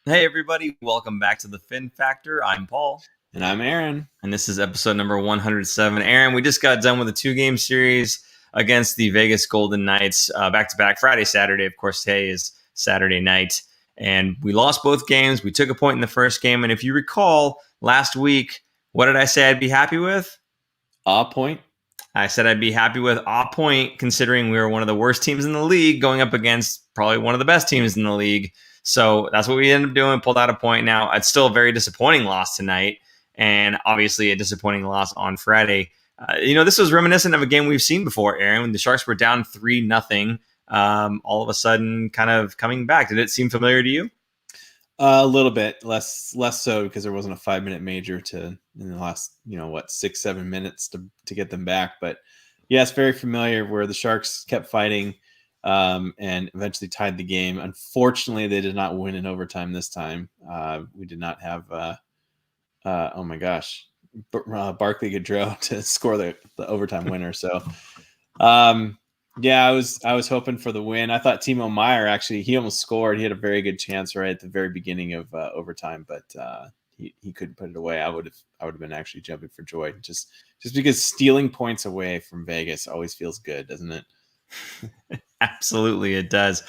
Hey, everybody. Welcome back to the Fin Factor. I'm Paul. And I'm Aaron. And this is episode number 107. Aaron, we just got done with a 2-game series against the Vegas Golden Knights, back to back Friday, Saturday. Of course, today is Saturday night. And we lost both games. We took a point in the first game. And if you recall, last week, what did I say I'd be happy with? A point. I said I'd be happy with a point, considering we were one of the worst teams in the league going up against probably one of the best teams in the league. So that's what we ended up doing, pulled out a point. Now, it's still a very disappointing loss tonight, and obviously a disappointing loss on Friday. This was reminiscent of a game we've seen before, Aaron, when the Sharks were down 3-0, all of a sudden kind of coming back. Did it seem familiar to you? A little bit less so because there wasn't a 5-minute major in the last 6-7 minutes to get them back. But yes, very familiar where the Sharks kept fighting and eventually tied the game. Unfortunately, they did not win in overtime this time. We did not have Barclay Goodrow to score the overtime winner. So yeah, I was hoping for the win. I thought Timo Meier he almost scored. He had a very good chance right at the very beginning of overtime, but he couldn't put it away. I would have been actually jumping for joy just because stealing points away from Vegas always feels good, doesn't it? Absolutely, it does.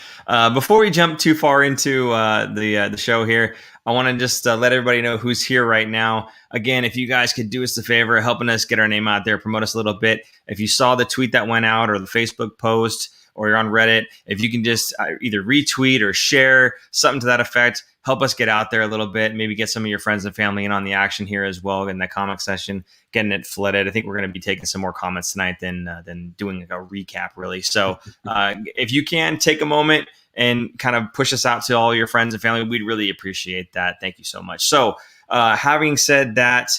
Before we jump too far into the show here, I want to just let everybody know who's here right now. Again, if you guys could do us a favor, helping us get our name out there, promote us a little bit. If you saw the tweet that went out or the Facebook post or you're on Reddit, if you can just either retweet or share something to that effect, help us get out there a little bit. Maybe get some of your friends and family in on the action here as well in the comment session, getting it flooded. I think we're going to be taking some more comments tonight than doing a recap, really. So if you can take a moment and kind of push us out to all your friends and family, we'd really appreciate that. Thank you so much. So having said that,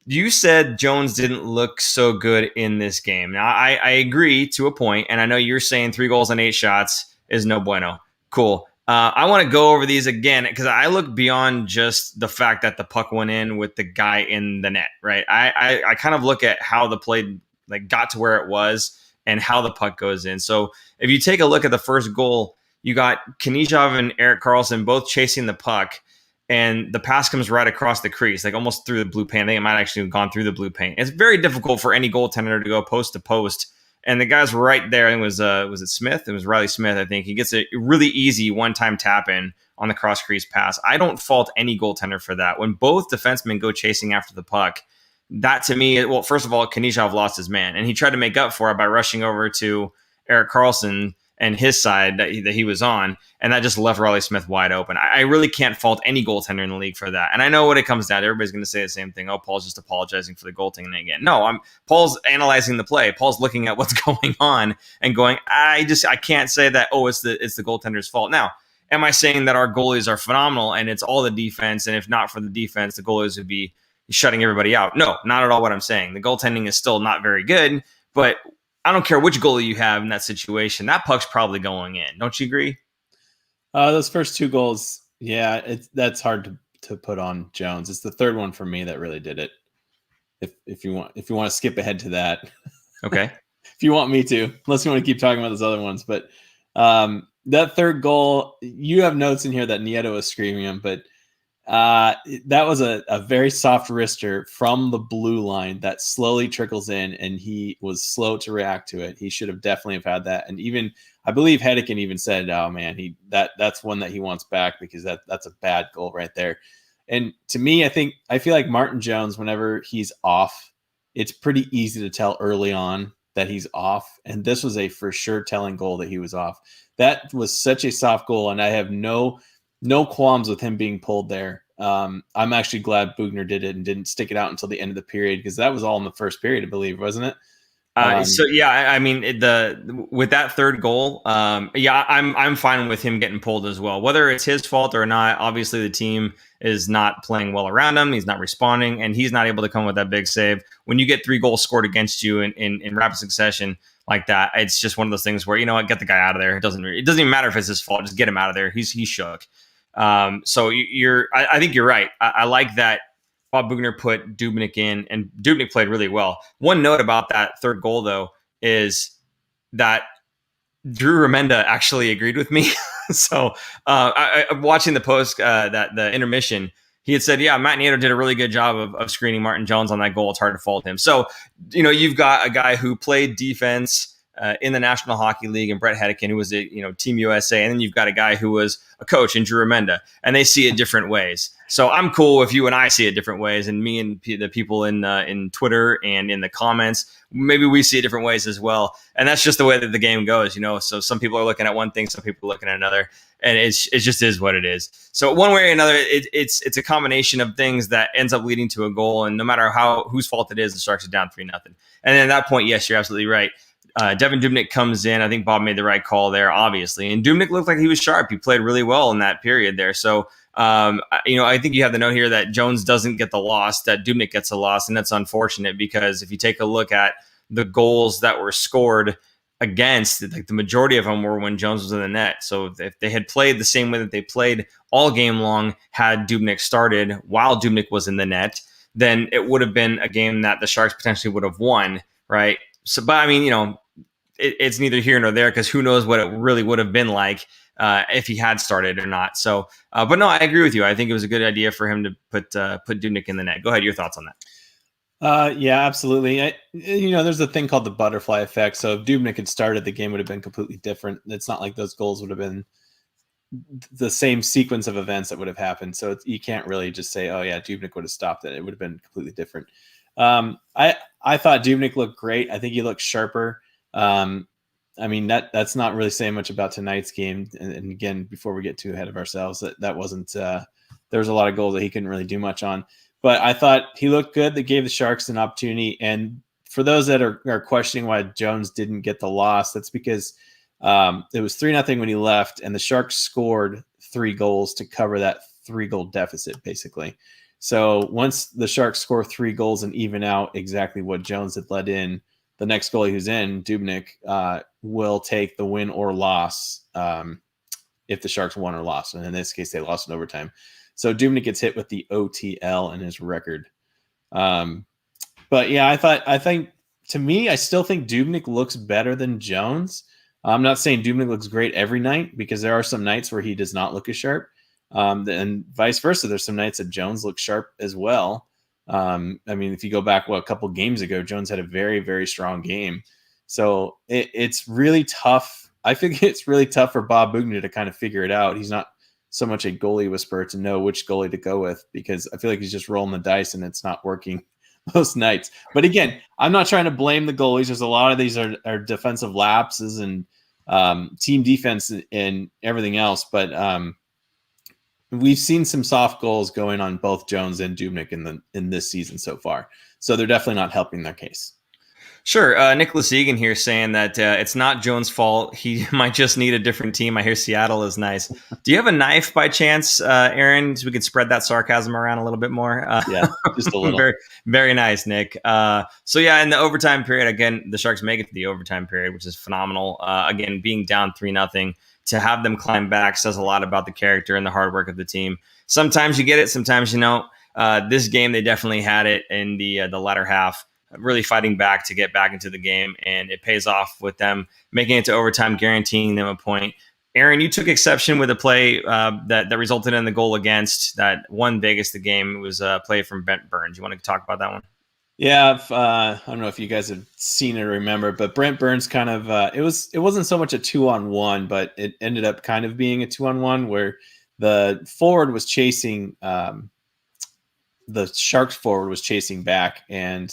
you said Jones didn't look so good in this game. Now, I agree to a point, and I know you're saying 3 goals on 8 shots is no bueno. Cool. I want to go over these again because I look beyond just the fact that the puck went in with the guy in the net, right? I kind of look at how the play got to where it was and how the puck goes in. So if you take a look at the first goal, you got Knizhov and Erik Karlsson both chasing the puck, and the pass comes right across the crease, almost through the blue paint. I think it might actually have gone through the blue paint. It's very difficult for any goaltender to go post to post. And the guy's right there. I think it was Smith? It was Riley Smith, I think. He gets a really easy one-time tap-in on the cross-crease pass. I don't fault any goaltender for that. When both defensemen go chasing after the puck, that to me, well, first of all, Knizhov lost his man. And he tried to make up for it by rushing over to Erik Karlsson and his side that he was on, and that just left Riley Smith wide open. I really can't fault any goaltender in the league for that. And I know what it comes down to. Everybody's going to say the same thing. Oh, Paul's just apologizing for the goaltending again. No, Paul's analyzing the play. Paul's looking at what's going on and going, I can't say that, it's the goaltender's fault. Now, am I saying that our goalies are phenomenal and it's all the defense, and if not for the defense, the goalies would be shutting everybody out? No, not at all what I'm saying. The goaltending is still not very good, but I don't care which goalie you have in that situation. That puck's probably going in. Don't you agree? Those first 2 goals, yeah, that's hard to put on Jones. It's the third one for me that really did it. If you want to skip ahead to that, okay. If you want me to, unless you want to keep talking about those other ones, but that third goal, you have notes in here that Nieto was screaming him, but that was a very soft wrister from the blue line that slowly trickles in, and he was slow to react to it. He should have definitely have had that. And even, I believe Hedeken even said, oh man, that's one that he wants back because that's a bad goal right there. And to me, I feel like Martin Jones, whenever he's off, it's pretty easy to tell early on that he's off. And this was a for sure telling goal that he was off. That was such a soft goal, and I have no qualms with him being pulled there. I'm actually glad Bugner did it and didn't stick it out until the end of the period, because that was all in the first period, I believe, wasn't it? So yeah, I mean with that third goal, I'm fine with him getting pulled as well. Whether it's his fault or not, obviously the team is not playing well around him. He's not responding, and he's not able to come with that big save. When you get 3 goals scored against you in rapid succession like that, it's just one of those things where, get the guy out of there. It doesn't even matter if it's his fault. Just get him out of there. He's shook. So I think you're right. I like that Bob Bugner put Dubnyk in, and Dubnyk played really well. One note about that third goal, though, is that Drew Remenda actually agreed with me. So watching the post, that the intermission, he had said, yeah, Matt Nieto did a really good job of screening Martin Jones on that goal. It's hard to fault him. So, you've got a guy who played defense in the National Hockey League, and Brett Hedican, who was a Team USA, and then you've got a guy who was a coach in Drew Remenda, and they see it different ways. So I'm cool if you and I see it different ways, and me and the people in Twitter and in the comments, maybe we see it different ways as well. And that's just the way that the game goes, So some people are looking at one thing, some people are looking at another, and it just is what it is. So one way or another, it's a combination of things that ends up leading to a goal, and no matter whose fault it is, the Sharks are down 3-0. And then at that point, yes, you're absolutely right. Devin Dubnyk comes in. I think Bob made the right call there, obviously. And Dubnyk looked like he was sharp. He played really well in that period there. So, I think you have the note here that Jones doesn't get the loss, that Dubnyk gets a loss. And that's unfortunate, because if you take a look at the goals that were scored against, like the majority of them were when Jones was in the net. So if they had played the same way that they played all game long, had Dubnyk started while Dubnyk was in the net, then it would have been a game that the Sharks potentially would have won, right? So, but I mean, it's neither here nor there, because who knows what it really would have been like if he had started or not. So, but no, I agree with you. I think it was a good idea for him to put Dubnyk in the net. Go ahead, your thoughts on that. Yeah, absolutely. There's a thing called the butterfly effect. So if Dubnyk had started, the game would have been completely different. It's not like those goals would have been the same sequence of events that would have happened. So you can't really just say, oh yeah, Dubnyk would have stopped it. It would have been completely different. I thought Dubnyk looked great. I think he looked sharper. I mean, that's not really saying much about tonight's game. And again, before we get too ahead of ourselves, that wasn't, there was a lot of goals that he couldn't really do much on, but I thought he looked good. That gave the Sharks an opportunity. And for those that are questioning why Jones didn't get the loss, that's because it was 3-0 when he left, and the Sharks scored 3 goals to cover that 3-goal deficit, basically. So once the Sharks score 3 goals and even out exactly what Jones had let in, the next goalie who's in, Dubnyk, will take the win or loss if the Sharks won or lost. And in this case, they lost in overtime. So Dubnyk gets hit with the OTL in his record. But yeah, I think to me, I still think Dubnyk looks better than Jones. I'm not saying Dubnyk looks great every night, because there are some nights where he does not look as sharp. And vice versa. There's some nights that Jones looks sharp as well. I mean, if you go back, a couple games ago, Jones had a very, very strong game. So it's really tough. I think it's really tough for Bob Bugner to kind of figure it out. He's not so much a goalie whisperer to know which goalie to go with, because I feel like he's just rolling the dice and it's not working most nights. But again, I'm not trying to blame the goalies. There's a lot of these are defensive lapses and team defense and everything else. But we've seen some soft goals going on both Jones and Dubnyk in this season so far. So they're definitely not helping their case. Sure. Nicholas Egan here saying that it's not Jones' fault. He might just need a different team. I hear Seattle is nice. Do you have a knife by chance, Aaron, so we could spread that sarcasm around a little bit more? Yeah, just a little. Very, very nice, Nick. So yeah, in the overtime period, again, the Sharks make it to the overtime period, which is phenomenal. Again, being down 3-0, to have them climb back says a lot about the character and the hard work of the team. Sometimes you get it, sometimes you don't. This game, they definitely had it in the latter half, really fighting back to get back into the game, and it pays off with them making it to overtime, guaranteeing them a point. Aaron, you took exception with a play that resulted in the goal against that won Vegas the game. It was a play from Brent Burns. You want to talk about that one? Yeah, I don't know if you guys have seen it or remember, but Brent Burns kind of it wasn't so much a 2-on-1, but it ended up kind of being a 2-on-1 where the forward was chasing the Sharks forward was chasing back, and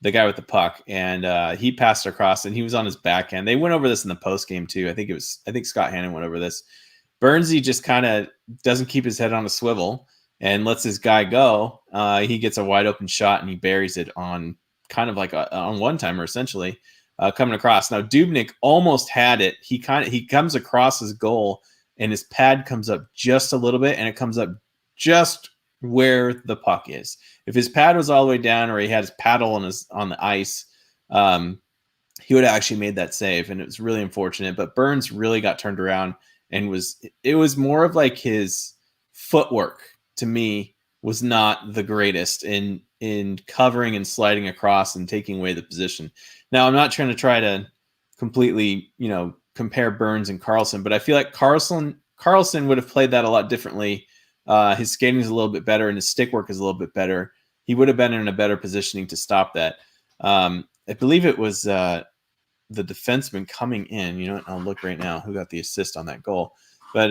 the guy with the puck, and he passed across, and he was on his backhand. They went over this in the post game too. I think Scott Hannon went over this. Burnsy just kind of doesn't keep his head on a swivel and lets his guy go. He gets a wide open shot, and he buries it on kind of like on one timer, essentially coming across. Now Dubnyk almost had it. He comes across his goal, and his pad comes up just a little bit, and it comes up just where the puck is. If his pad was all the way down, or he had his paddle on the ice, he would have actually made that save, and it was really unfortunate. But Burns really got turned around, and it was more of like his footwork, to me, was not the greatest in covering and sliding across and taking away the position. Now, I'm not trying to completely, compare Burns and Karlsson, but I feel like Karlsson would have played that a lot differently. His skating is a little bit better and his stick work is a little bit better. He would have been in a better positioning to stop that. I believe it was the defenseman coming in. You know what? I'll look right now who got the assist on that goal. But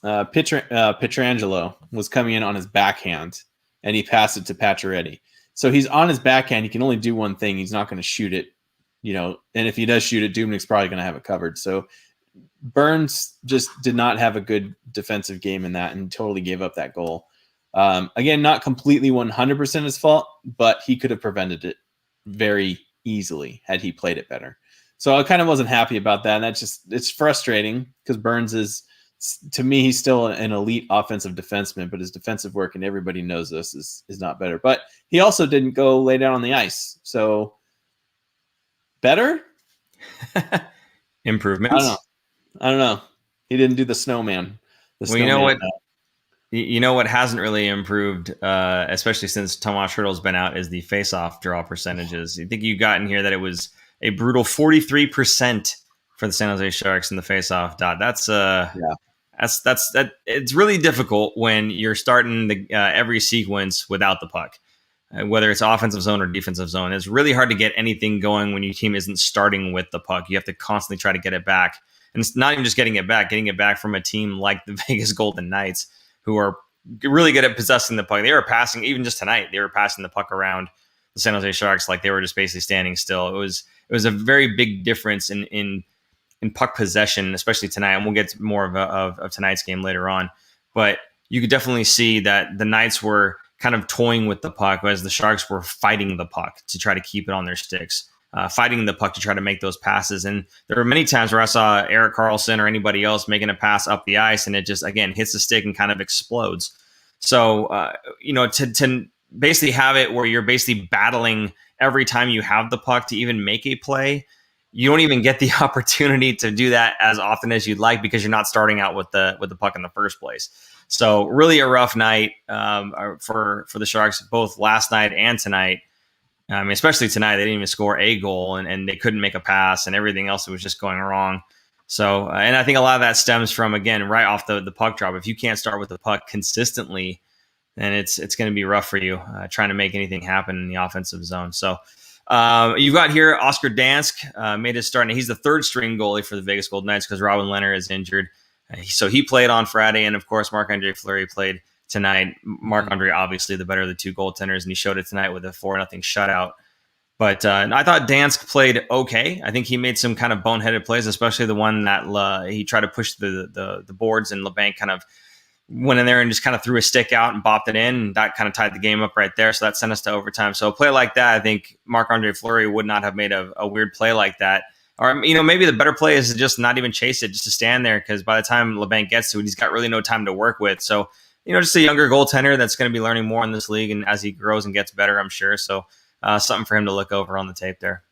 Pietrangelo was coming in on his backhand, and he passed it to Pacioretty. So he's on his backhand. He can only do one thing. He's not going to shoot it, and if he does shoot it, Dubnyk's probably going to have it covered. So Burns just did not have a good defensive game in that and totally gave up that goal. Again, not completely 100% his fault, but he could have prevented it very easily had he played it better. So I kind of wasn't happy about that. And it's frustrating because Burns is, to me, he's still an elite offensive defenseman, but his defensive work, and everybody knows this, is not better. But he also didn't go lay down on the ice. So better? Improvements? I don't know. He didn't do the snowman. Well, you know what? You know what hasn't really improved, especially since Tomas Hertl's been out, is the face-off draw percentages. You think you got in here that it was a brutal 43% for the San Jose Sharks in the face-off dot. That's it's really difficult when you're starting every sequence without the puck, whether it's offensive zone or defensive zone. It's really hard to get anything going when your team isn't starting with the puck. You have to constantly try to get it back, and it's not even just getting it back from a team like the Vegas Golden Knights, who are really good at possessing the puck. They were passing, even just tonight, they were passing the puck around the San Jose Sharks like they were just basically standing still. It was a very big difference in puck possession, especially tonight. And we'll get to more of tonight's game later on. But you could definitely see that the Knights were kind of toying with the puck, whereas the Sharks were fighting the puck to try to keep it on their sticks. Fighting the puck to try to make those passes. And there were many times where I saw Erik Karlsson or anybody else making a pass up the ice, and it just, again, hits the stick and kind of explodes. So, to basically have it where you're basically battling every time you have the puck to even make a play, you don't even get the opportunity to do that as often as you'd like because you're not starting out with the puck in the first place. So really a rough night for the Sharks, both last night and tonight. Especially tonight, they didn't even score a goal and they couldn't make a pass and everything else was just going wrong. So, and I think a lot of that stems from, again, right off the puck drop. If you can't start with the puck consistently, then it's going to be rough for you trying to make anything happen in the offensive zone. So you've got here Oscar Dansk made his start, and he's the third string goalie for the Vegas Golden Knights because Robin Lehner is injured. So he played on Friday, and of course, Marc-Andre Fleury played tonight. Marc-Andre, obviously the better of the two goaltenders, and he showed it tonight with a 4-0 shutout. But I thought Dansk played okay. I think he made some kind of boneheaded plays, especially the one that he tried to push the boards, and LeBanc kind of went in there and just kind of threw a stick out and bopped it in, and that kind of tied the game up right there. So that sent us to overtime. So a play like that, I think Marc-Andre Fleury would not have made a weird play like that. Or, maybe the better play is to just not even chase it, just to stand there, because by the time LeBanc gets to it, he's got really no time to work with. So, just a younger goaltender that's going to be learning more in this league, and as he grows and gets better, I'm sure. So something for him to look over on the tape there.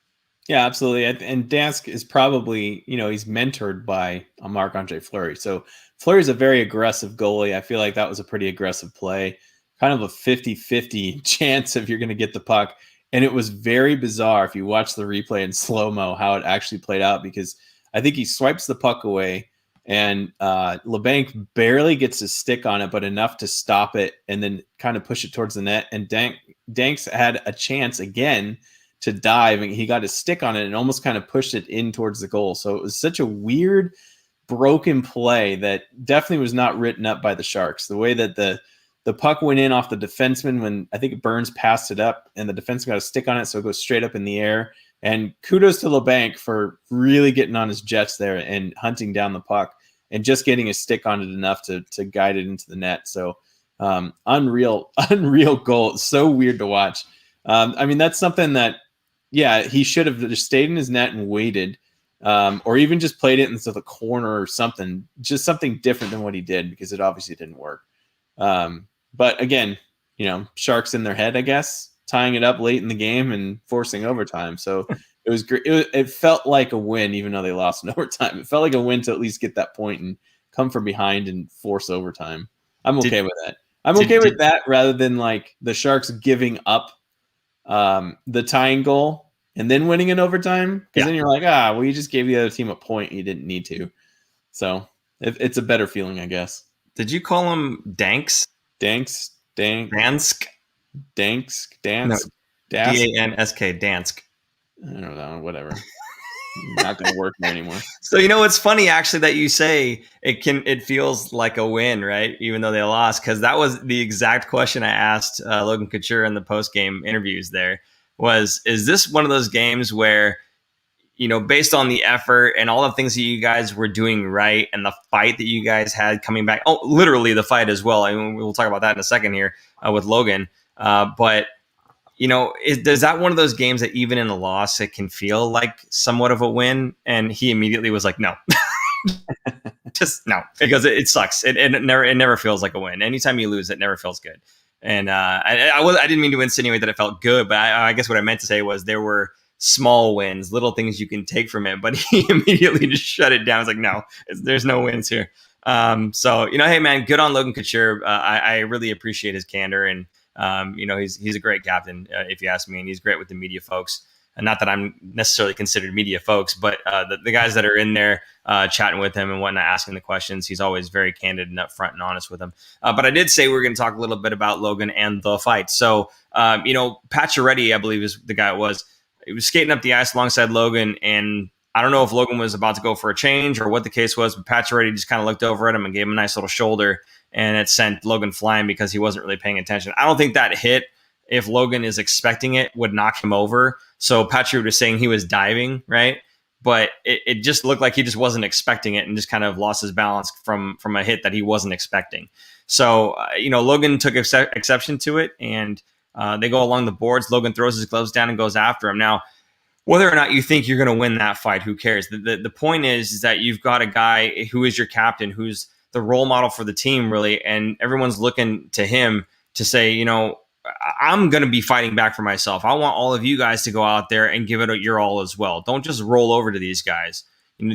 Yeah, absolutely. And Dansk is probably, he's mentored by Marc-Andre Fleury. So Fleury is a very aggressive goalie. I feel like that was a pretty aggressive play, kind of a 50-50 chance if you're going to get the puck. And it was very bizarre if you watch the replay in slow-mo how it actually played out, because I think he swipes the puck away, and LeBanc barely gets his stick on it, but enough to stop it and then kind of push it towards the net. And Danks had a chance again to dive, and he got his stick on it and almost kind of pushed it in towards the goal. So it was such a weird, broken play that definitely was not written up by the Sharks. The way that the puck went in off the defenseman when I think Burns passed it up, and the defenseman got a stick on it, so it goes straight up in the air. And kudos to LeBanc for really getting on his jets there and hunting down the puck and just getting a stick on it enough to guide it into the net. So unreal goal. It's so weird to watch. That's something that, he should have just stayed in his net and waited, or even just played it into the corner or something, just something different than what he did, because it obviously didn't work. But again, Sharks in their head, I guess, tying it up late in the game and forcing overtime. So it was great. It felt like a win, even though they lost in overtime. It felt like a win to at least get that point and come from behind and force overtime. I'm okay with that. I'm okay with that rather than like the Sharks giving up the tying goal and then winning in overtime, because Yeah. then you're like, well, you just gave the other team a point. You didn't need to. So it's a better feeling, I guess. Did you call them Danks? Dansk. Dansk? No, Dansk. Dansk. I don't know, whatever. Not going to work there anymore. So it's funny actually that you say it feels like a win, right? Even though they lost, because that was the exact question I asked Logan Couture in the post game interviews. Is this one of those games where, based on the effort and all the things that you guys were doing right and the fight that you guys had coming back, literally the fight as well. I mean, we'll talk about that in a second here with Logan, but. Is that one of those games that even in a loss, it can feel like somewhat of a win? And he immediately was like, no, just no, because it sucks. It never feels like a win. Anytime you lose, it never feels good. And I didn't mean to insinuate that it felt good, but I guess what I meant to say was there were small wins, little things you can take from it. But he immediately just shut it down. It's like, no, there's no wins here. So, hey, man, good on Logan Couture. I really appreciate his candor and, he's a great captain, if you ask me, and he's great with the media folks. And not that I'm necessarily considered media folks, but the guys that are in there chatting with him and whatnot, asking the questions, he's always very candid and upfront and honest with them. But I did say we were going to talk a little bit about Logan and the fight. So, Pacioretty, I believe is the guy it was. He was skating up the ice alongside Logan, and I don't know if Logan was about to go for a change or what the case was, but Pacioretty just kind of looked over at him and gave him a nice little shoulder. And it sent Logan flying because he wasn't really paying attention. I don't think that hit, if Logan is expecting it, would knock him over. So Patrick was saying he was diving, right? But it just looked like he just wasn't expecting it and just kind of lost his balance from a hit that he wasn't expecting. So, Logan took exception to it, and they go along the boards. Logan throws his gloves down and goes after him. Now, whether or not you think you're going to win that fight, who cares? The point is that you've got a guy who is your captain, who's the role model for the team, really, and everyone's looking to him to say, I'm going to be fighting back for myself. I want all of you guys to go out there and give it your all as well. Don't just roll over to these guys.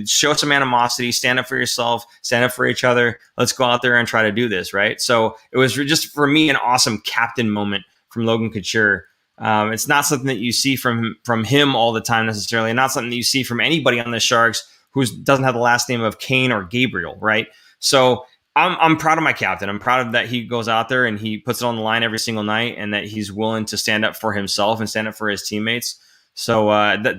Show some animosity, stand up for yourself, stand up for each other. Let's go out there and try to do this, right? So it was just, for me, an awesome captain moment from Logan Couture. It's not something that you see from him all the time necessarily, and not something that you see from anybody on the Sharks who doesn't have the last name of Kane or Gabriel, right? So I'm proud of my captain. I'm proud of that he goes out there and he puts it on the line every single night, and that he's willing to stand up for himself and stand up for his teammates. So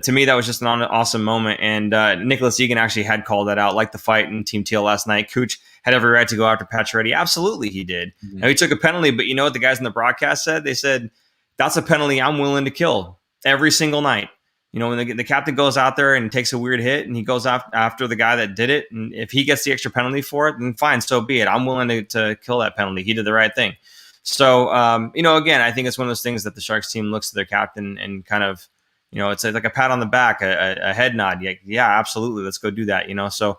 to me, that was just an awesome moment. And Nicholas Egan actually had called that out, like the fight in Team Teal last night. Cooch had every right to go after Pacioretty. Absolutely, he did. Mm-hmm. Now, he took a penalty, but you know what the guys in the broadcast said? They said, that's a penalty I'm willing to kill every single night. When the captain goes out there and takes a weird hit and he goes after the guy that did it, and if he gets the extra penalty for it, then fine, so be it. I'm willing to kill that penalty. He did the right thing. So, again, I think it's one of those things that the Sharks team looks to their captain and kind of, it's like a pat on the back, a head nod. Yeah, absolutely. Let's go do that. So,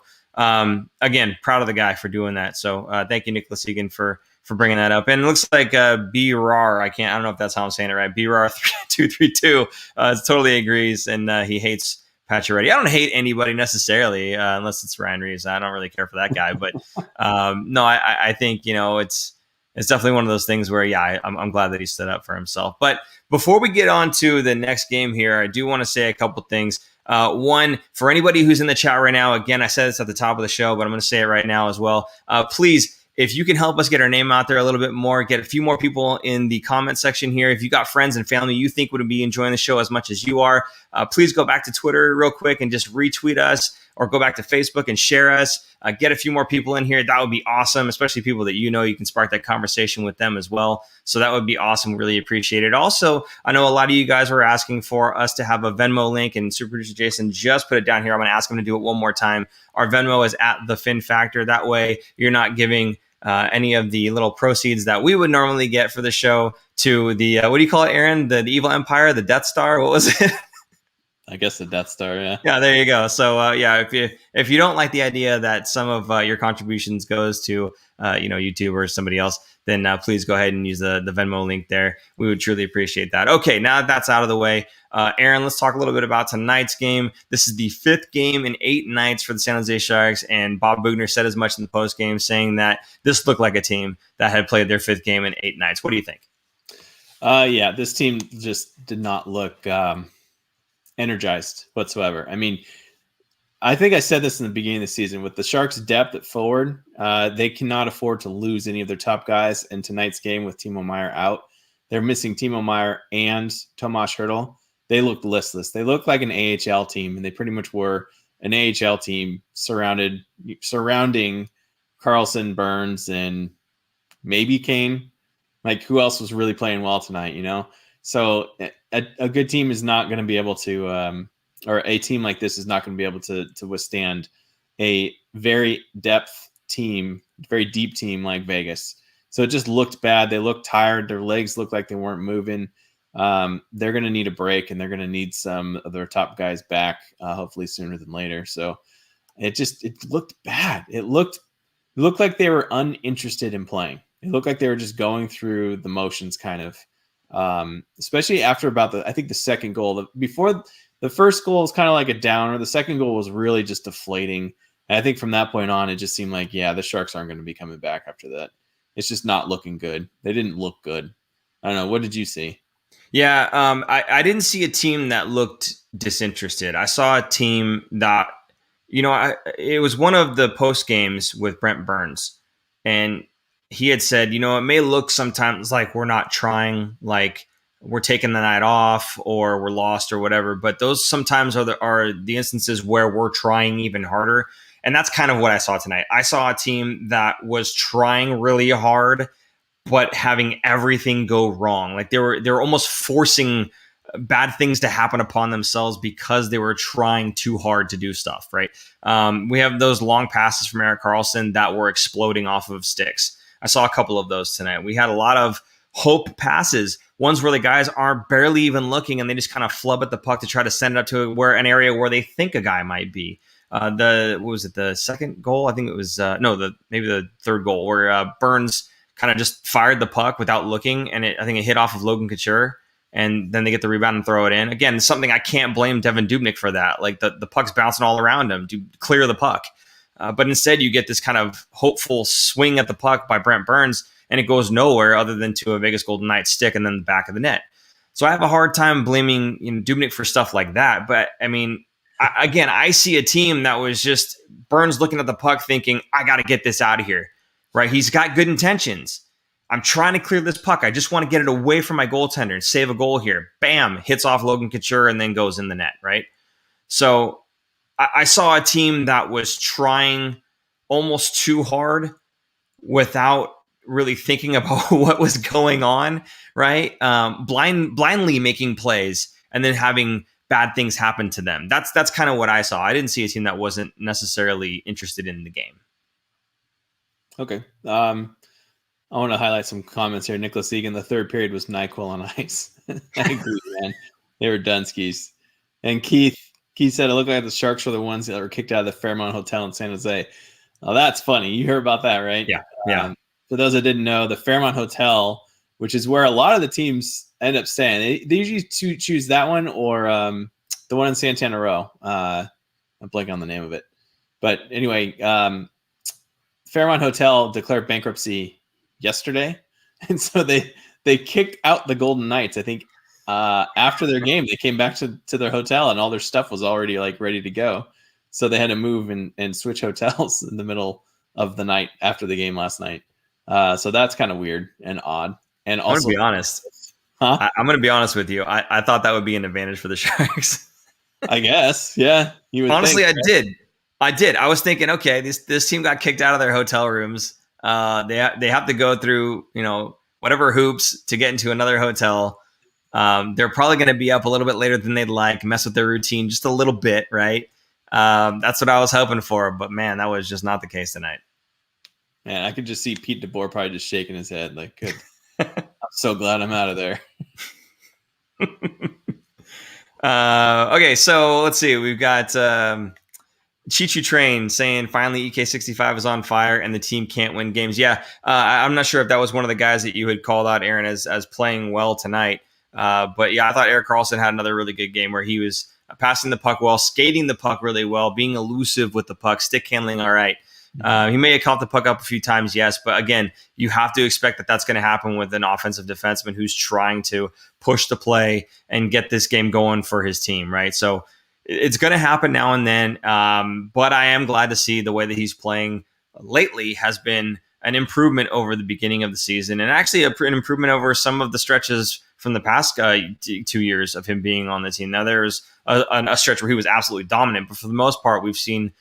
again, proud of the guy for doing that. So thank you, Nicholas Egan, for bringing that up. And it looks like B-Rar, I don't know if that's how I'm saying it right, B-Rar232 totally agrees, and he hates Pacioretty. I don't hate anybody necessarily, unless it's Ryan Reeves. I don't really care for that guy. But no, I think, it's definitely one of those things where, I'm glad that he stood up for himself. But before we get on to the next game here, I do want to say a couple things. One, for anybody who's in the chat right now, again, I said this at the top of the show, but I'm going to say it right now as well. Please, if you can help us get our name out there a little bit more, get a few more people in the comment section here. If you got friends and family you think would be enjoying the show as much as you are, please go back to Twitter real quick and just retweet us, or go back to Facebook and share us. Get a few more people in here. That would be awesome, especially people that you can spark that conversation with them as well. So that would be awesome. Really appreciate it. Also, I know a lot of you guys were asking for us to have a Venmo link, and Super Producer Jason just put it down here. I'm going to ask him to do it one more time. Our Venmo is at the Fin Factor. That way you're not giving any of the little proceeds that we would normally get for the show to the, what do you call it, Aaron? The evil empire, the Death Star? What was it? I guess the Death Star, yeah. Yeah, there you go. So, if you don't like the idea that some of your contributions goes to, YouTube or somebody else, then please go ahead and use the Venmo link there. We would truly appreciate that. Okay, now that that's out of the way, Aaron, let's talk a little bit about tonight's game. This is the 5th game in 8 nights for the San Jose Sharks, and Bob Bugner said as much in the postgame, saying that this looked like a team that had played their 5th game in 8 nights. What do you think? Yeah, this team just did not look energized whatsoever. I mean, I think I said this in the beginning of the season. With the Sharks' depth at forward, they cannot afford to lose any of their top guys. In tonight's game with Timo Meier out, they're missing Timo Meier and Tomas Hertl. They looked listless. They looked like an AHL team, and they pretty much were an AHL team surrounding Karlsson, Burns, and maybe Kane. Like, who else was really playing well tonight, you know? So a good team is not going to be able to or a team like this is not going to be able to withstand a very very deep team like Vegas. So it just looked bad. They looked tired. Their legs looked like they weren't moving. They're going to need a break, and they're going to need some of their top guys back, hopefully sooner than later. So it looked bad. It looked like they were uninterested in playing. It looked like they were just going through the motions, kind of, especially after about I think the second goal. Before the first goal was kind of like a downer. The second goal was really just deflating. And I think from that point on, it just seemed like, yeah, the Sharks aren't going to be coming back after that. It's just not looking good. They didn't look good. I don't know. What did you see? Yeah, I didn't see a team that looked disinterested. I saw a team that, it was one of the post games with Brent Burns, and he had said, it may look sometimes like we're not trying, like we're taking the night off or we're lost or whatever, but those sometimes are the instances where we're trying even harder. And that's kind of what I saw tonight. I saw a team that was trying really hard, but having everything go wrong. Like they were almost forcing bad things to happen upon themselves because they were trying too hard to do stuff, right? We have those long passes from Erik Karlsson that were exploding off of sticks. I saw a couple of those tonight. We had a lot of hope passes, ones where the guys are barely even looking and they just kind of flub at the puck to try to send it up to an area where they think a guy might be. The second goal? I think it was maybe the third goal where Burns kind of just fired the puck without looking, and I think it hit off of Logan Couture, and then they get the rebound and throw it in. Again, something I can't blame Devin Dubnyk for that. Like the puck's bouncing all around him to clear the puck. But instead, you get this kind of hopeful swing at the puck by Brent Burns, and it goes nowhere other than to a Vegas Golden Knights stick and then the back of the net. So I have a hard time blaming Dubnyk for stuff like that. But I mean, I see a team that was just Burns looking at the puck thinking, I got to get this out of here, right? He's got good intentions. I'm trying to clear this puck. I just want to get it away from my goaltender and save a goal here. Bam, hits off Logan Couture and then goes in the net, right? So I saw a team that was trying almost too hard without really thinking about what was going on, right? Blindly making plays and then having bad things happen to them. That's kind of what I saw. I didn't see a team that wasn't necessarily interested in the game. Okay. I want to highlight some comments here. Nicholas Egan, the third period was NyQuil on ice. I agree, man. They were Dunskies. And Keith said it looked like the Sharks were the ones that were kicked out of the Fairmont Hotel in San Jose. Oh, that's funny. You heard about that, right? Yeah. For those that didn't know, the Fairmont Hotel, which is where a lot of the teams end up staying, they usually choose that one or the one in Santana Row. I'm blanking on the name of it. But anyway, Fairmont Hotel declared bankruptcy yesterday. And so they kicked out the Golden Knights. I think after their game, they came back to their hotel and all their stuff was already like ready to go. So they had to move and switch hotels in the middle of the night after the game last night. So that's kind of weird and odd. And also, I'm going to be honest. I'm going to be honest with you. I thought that would be an advantage for the Sharks. I guess. Yeah. You would honestly, think, right? I did. I was thinking, okay, this team got kicked out of their hotel rooms. They have to go through, whatever hoops to get into another hotel. They're probably going to be up a little bit later than they'd like, mess with their routine just a little bit, right? That's what I was hoping for, but man, that was just not the case tonight. Man, I could just see Pete DeBoer probably just shaking his head like, good. I'm so glad I'm out of there. Okay, so let's see. We've got Chichu Train saying finally EK65 is on fire and the team can't win games. Yeah, I'm not sure if that was one of the guys that you had called out, Aaron, as playing well tonight. But yeah, I thought Erik Karlsson had another really good game where he was passing the puck well, skating the puck really well, being elusive with the puck, stick handling all right. He may have caught the puck up a few times, yes, but again, you have to expect that that's going to happen with an offensive defenseman who's trying to push the play and get this game going for his team, right? So it's going to happen now and then, but I am glad to see the way that he's playing lately has been an improvement over the beginning of the season, and actually an improvement over some of the stretches from the past 2 years of him being on the team. Now, there's a stretch where he was absolutely dominant, but for the most part, we've seen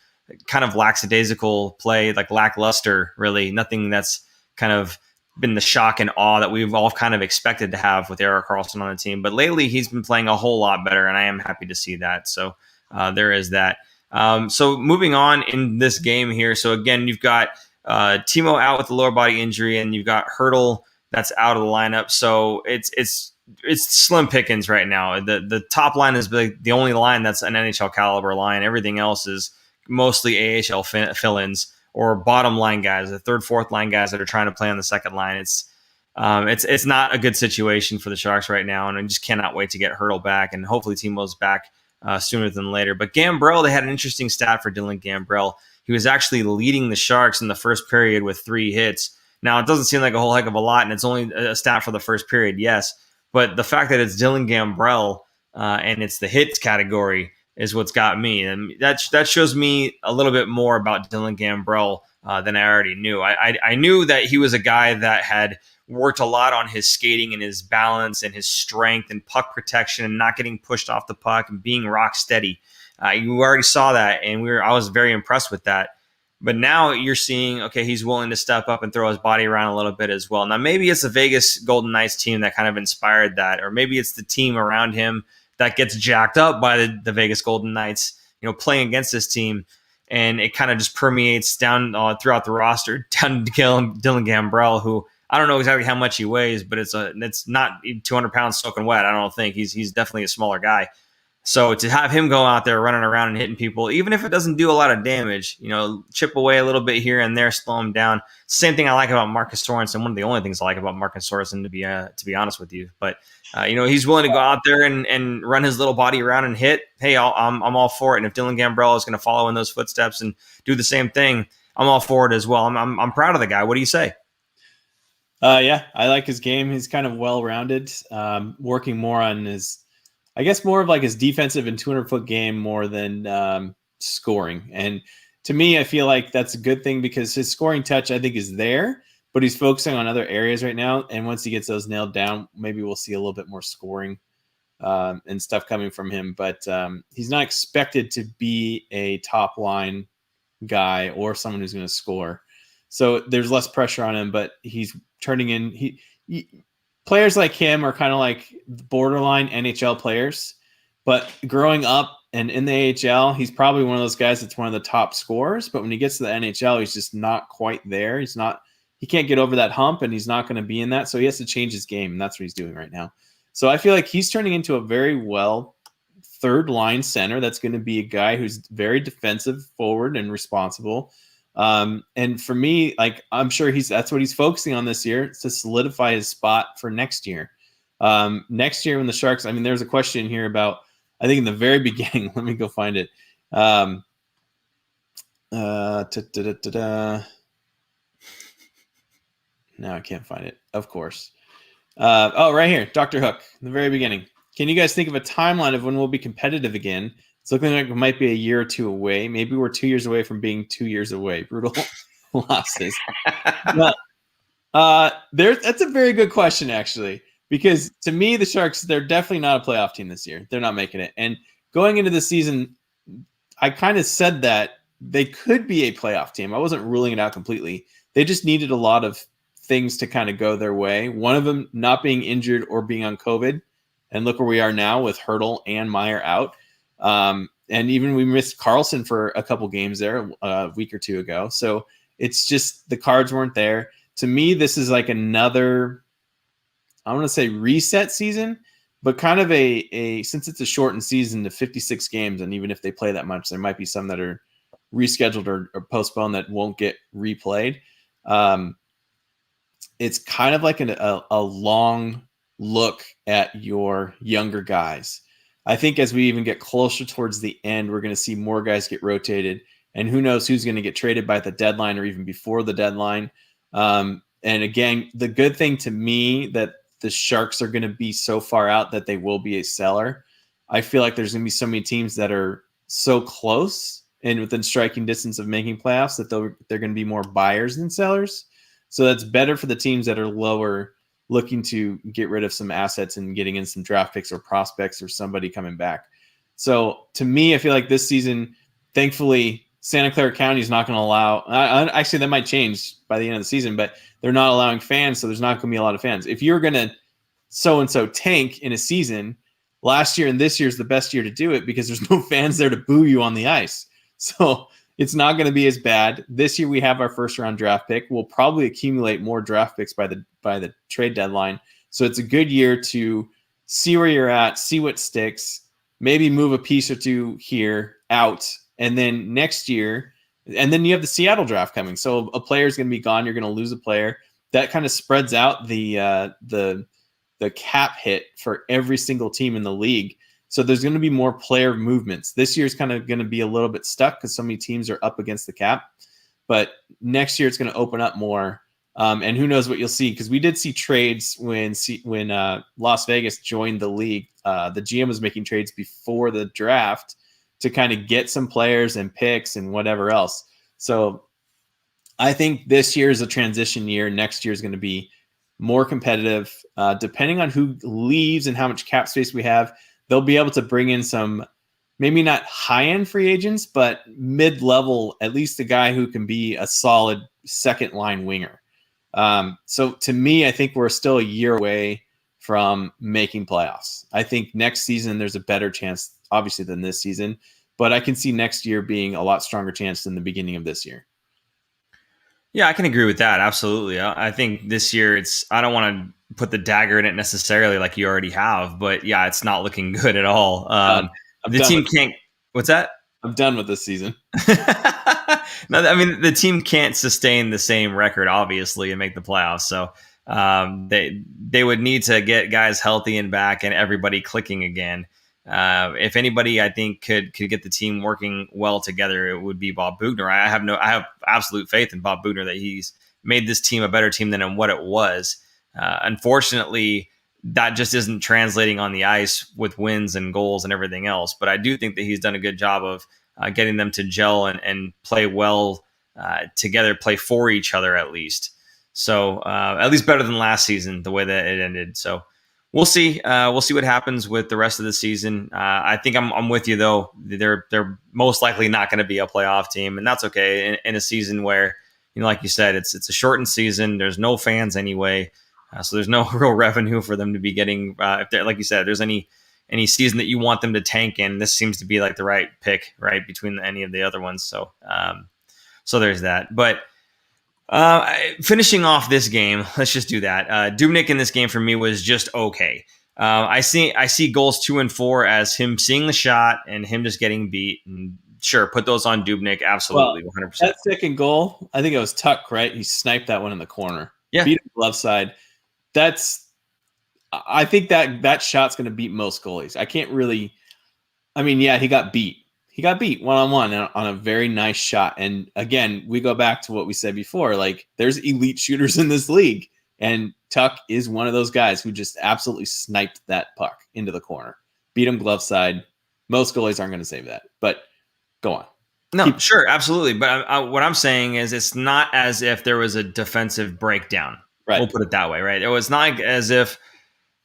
kind of lackadaisical play, like lackluster, really. Nothing that's kind of been the shock and awe that we've all kind of expected to have with Erik Karlsson on the team. But lately, he's been playing a whole lot better, and I am happy to see that. So there is that. So moving on in this game here. So again, you've got Timo out with a lower body injury, and you've got Hertl that's out of the lineup. So it's slim pickings right now. The top line is the only line that's an NHL caliber line. Everything else is mostly AHL fill-ins or bottom line guys, the third, fourth line guys that are trying to play on the second line. It's not a good situation for the Sharks right now, and I just cannot wait to get Hertl back, and hopefully Timo's back sooner than later. But Gambrell, they had an interesting stat for Dylan Gambrell. He was actually leading the Sharks in the first period with 3 hits. Now, it doesn't seem like a whole heck of a lot, and it's only a stat for the first period, yes. But the fact that it's Dylan Gambrell and it's the hits category is what's got me. And that shows me a little bit more about Dylan Gambrell than I already knew. I knew that he was a guy that had worked a lot on his skating and his balance and his strength and puck protection and not getting pushed off the puck and being rock steady. You already saw that, and I was very impressed with that. But now you're seeing, okay, he's willing to step up and throw his body around a little bit as well. Now, maybe it's the Vegas Golden Knights team that kind of inspired that, or maybe it's the team around him that gets jacked up by the Vegas Golden Knights, playing against this team, and it kind of just permeates down throughout the roster, down to Dylan Gambrell, who I don't know exactly how much he weighs, but it's not 200 pounds soaking wet. I don't think he's definitely a smaller guy. So to have him go out there running around and hitting people, even if it doesn't do a lot of damage, chip away a little bit here and there, slow him down. Same thing I like about Marcus Sorensen. One of the only things I like about Marcus Sorensen, to be honest with you. But he's willing to go out there and run his little body around and hit. Hey, I'm all for it. And if Dylan Gambrell is going to follow in those footsteps and do the same thing, I'm all for it as well. I'm proud of the guy. What do you say? Yeah, I like his game. He's kind of well-rounded, working more on more of like his defensive and 200-foot game more than scoring. And to me, I feel like that's a good thing because his scoring touch, I think, is there, but he's focusing on other areas right now. And once he gets those nailed down, maybe we'll see a little bit more scoring and stuff coming from him. But he's not expected to be a top line guy or someone who's going to score. So there's less pressure on him, but he's turning in. He players like him are kind of like borderline NHL players, but growing up and in the AHL, he's probably one of those guys that's one of the top scorers. But when he gets to the NHL, he's just not quite there. He can't get over that hump, and he's not going to be in that. So he has to change his game, and that's what he's doing right now. So I feel like he's turning into a very well third line center. That's going to be a guy who's very defensive forward and responsible. And for me, like, I'm sure that's what he's focusing on this year, to solidify his spot for next year. Next year when the Sharks, there's a question here about, I think in the very beginning, let me go find it. No, I can't find it. Of course. Right here, Dr. Hook, in the very beginning. Can you guys think of a timeline of when we'll be competitive again? It's looking like it might be a year or two away. Maybe we're 2 years away from being 2 years away. Brutal losses. But that's a very good question, actually, because to me, the Sharks, they're definitely not a playoff team this year. They're not making it. And going into the season, I kind of said that they could be a playoff team. I wasn't ruling it out completely. They just needed a lot of things to kind of go their way. One of them not being injured or being on COVID. And look where we are now with Hertl and Meyer out. And even we missed Karlsson for a couple games there a week or two ago. So it's just the cards weren't there. To me, this is like another, I want to say reset season, but kind of since it's a shortened season to 56 games, and even if they play that much, there might be some that are rescheduled or postponed that won't get replayed. It's kind of like a long look at your younger guys. I think as we even get closer towards the end, we're going to see more guys get rotated. and who knows who's going to get traded by the deadline or even before the deadline. And again, the good thing to me that the Sharks are going to be so far out that they will be a seller. I feel like there's going to be so many teams that are so close and within striking distance of making playoffs that they're going to be more buyers than sellers. So that's better for the teams that are lower, looking to get rid of some assets and getting in some draft picks or prospects or somebody coming back. So to me, I feel like this season, thankfully, Santa Clara County is not going to allow. Actually, that might change by the end of the season, but they're not allowing fans, so there's not going to be a lot of fans. If you're going to so-and-so tank in a season, last year and this year is the best year to do it because there's no fans there to boo you on the ice. So it's not going to be as bad. This year we have our first-round draft pick. We'll probably accumulate more draft picks by the trade deadline. So it's a good year to see where you're at, see what sticks, maybe move a piece or two here out. And then next year, and then you have the Seattle draft coming. So a player is going to be gone. You're going to lose a player. That kind of spreads out the cap hit for every single team in the league. So there's going to be more player movements. This year's kind of going to be a little bit stuck because so many teams are up against the cap. But next year it's going to open up more. And who knows what you'll see, because we did see trades when Las Vegas joined the league. The GM was making trades before the draft to kind of get some players and picks and whatever else. So I think this year is a transition year. Next year is going to be more competitive. Depending on who leaves and how much cap space we have, they'll be able to bring in some, maybe not high-end free agents, but mid-level, at least a guy who can be a solid second-line winger. So to me, I think we're still a year away from making playoffs. I think next season there's a better chance, obviously, than this season, but I can see next year being a lot stronger chance than the beginning of this year. Yeah, I can agree with that. Absolutely. I think this year I don't want to put the dagger in it necessarily like you already have, but yeah, it's not looking good at all. The team can't, what's that? I'm done with this season. No, I mean, the team can't sustain the same record, obviously, and make the playoffs. So they would need to get guys healthy and back and everybody clicking again. If anybody, I think, could get the team working well together, it would be Bob Boughner. I have absolute faith in Bob Boughner that he's made this team a better team than what it was. Unfortunately, that just isn't translating on the ice with wins and goals and everything else. But I do think that he's done a good job of getting them to gel and play well together, play for each other at least. So at least better than last season, the way that it ended. So we'll see. We'll see what happens with the rest of the season. I think I'm with you though. They're most likely not going to be a playoff team, and that's okay in a season where, like you said, it's a shortened season. There's no fans anyway, so there's no real revenue for them to be getting. If like you said, if there's any season that you want them to tank in, this seems to be like the right pick, right, between any of the other ones. So so there's that. But finishing off this game, let's just do that. Dubnyk in this game for me was just okay. I see goals 2 and 4 as him seeing the shot and him just getting beat. And sure, put those on Dubnyk, absolutely, 100%. That second goal, I think it was Tuck, right? He sniped that one in the corner. Yeah, beat him left side. I think that shot's going to beat most goalies. I can't really. I mean, yeah, he got beat. He got beat one-on-one on a very nice shot. And again, we go back to what we said before. Like, there's elite shooters in this league. And Tuck is one of those guys who just absolutely sniped that puck into the corner. Beat him glove side. Most goalies aren't going to save that. But go on. No, sure, absolutely. But what I'm saying is it's not as if there was a defensive breakdown. Right. We'll put it that way, right? It was not like as if,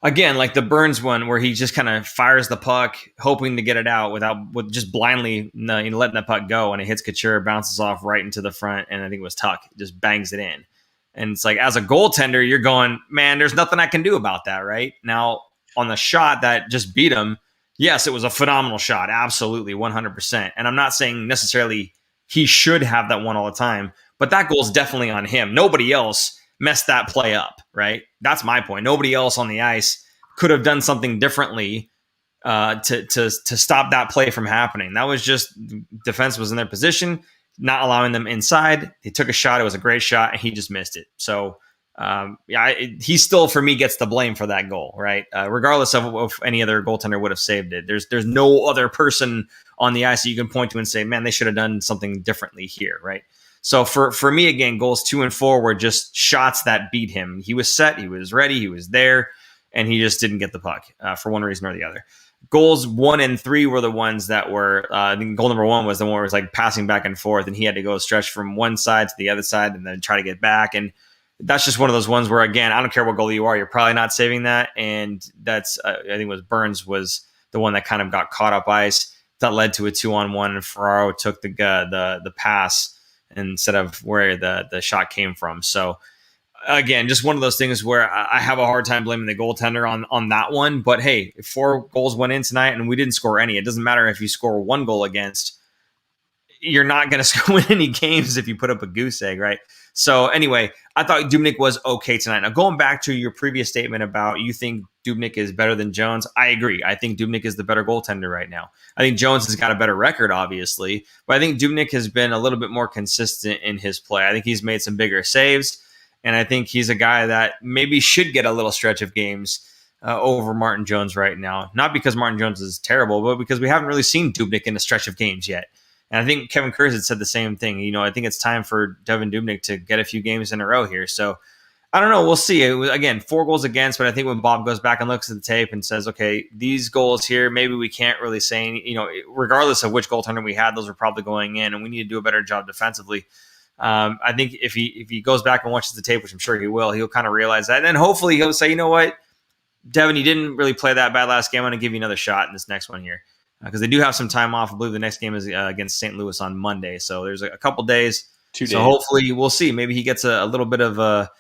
again, like the Burns one where he just kind of fires the puck, hoping to get it out with just blindly letting the puck go, and it hits Couture, bounces off right into the front, and I think it was Tuck, just bangs it in. And it's like, as a goaltender, you're going, man, there's nothing I can do about that, right? Now, on the shot that just beat him, yes, it was a phenomenal shot, absolutely, 100%. And I'm not saying necessarily he should have that one all the time, but that goal's definitely on him. Nobody else messed that play up, right? That's my point. Nobody else on the ice could have done something differently to stop that play from happening. That was just defense was in their position, not allowing them inside. He took a shot. It was a great shot, and he just missed it. So he still, for me, gets the blame for that goal, right? Regardless of if any other goaltender would have saved it. There's no other person on the ice that you can point to and say, man, they should have done something differently here, right? So for me, again, goals 2 and 4 were just shots that beat him. He was set, he was ready, he was there, and he just didn't get the puck for one reason or the other. Goals 1 and 3 were the ones that were, I think goal number 1 was the one where it was like passing back and forth, and he had to go stretch from one side to the other side and then try to get back. And that's just one of those ones where, again, I don't care what goalie you are, you're probably not saving that. And that's, I think it was Burns was the one that kind of got caught up ice that led to a 2-on-1, and Ferraro took the pass instead of where the shot came from. So again, just one of those things where I have a hard time blaming the goaltender on that one. But hey, 4 goals went in tonight and we didn't score any. It doesn't matter if you score 1 goal against. You're not going to win any games if you put up a goose egg, right? So anyway, I thought Dubnyk was okay tonight. Now, going back to your previous statement about you think Dubnyk is better than Jones, I agree. I think Dubnyk is the better goaltender right now. I think Jones has got a better record, obviously, but I think Dubnyk has been a little bit more consistent in his play. I think he's made some bigger saves, and I think he's a guy that maybe should get a little stretch of games over Martin Jones right now. Not because Martin Jones is terrible, but because we haven't really seen Dubnyk in a stretch of games yet. And I think Kevin Kurz had said the same thing. You know, I think it's time for Devan Dubnyk to get a few games in a row here. So I don't know. We'll see. It was, again, 4 goals against, but I think when Bob goes back and looks at the tape and says, okay, these goals here, maybe we can't really say, regardless of which goaltender we had, those are probably going in, and we need to do a better job defensively. I think if he goes back and watches the tape, which I'm sure he will, he'll kind of realize that. And then hopefully he'll say, you know what, Devin, you didn't really play that bad last game. I'm going to give you another shot in this next one here. Because they do have some time off. I believe the next game is against St. Louis on Monday. So there's a couple days. 2 days. So hopefully we'll see. Maybe he gets a little bit of a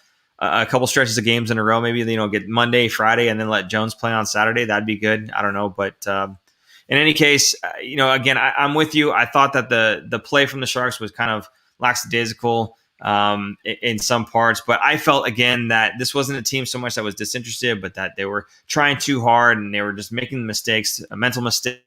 couple stretches of games in a row. Maybe, get Monday, Friday, and then let Jones play on Saturday. That'd be good. I don't know. But in any case, again, I'm with you. I thought that the play from the Sharks was kind of lackadaisical in some parts. But I felt, again, that this wasn't a team so much that was disinterested, but that they were trying too hard and they were just making mistakes, mental mistakes.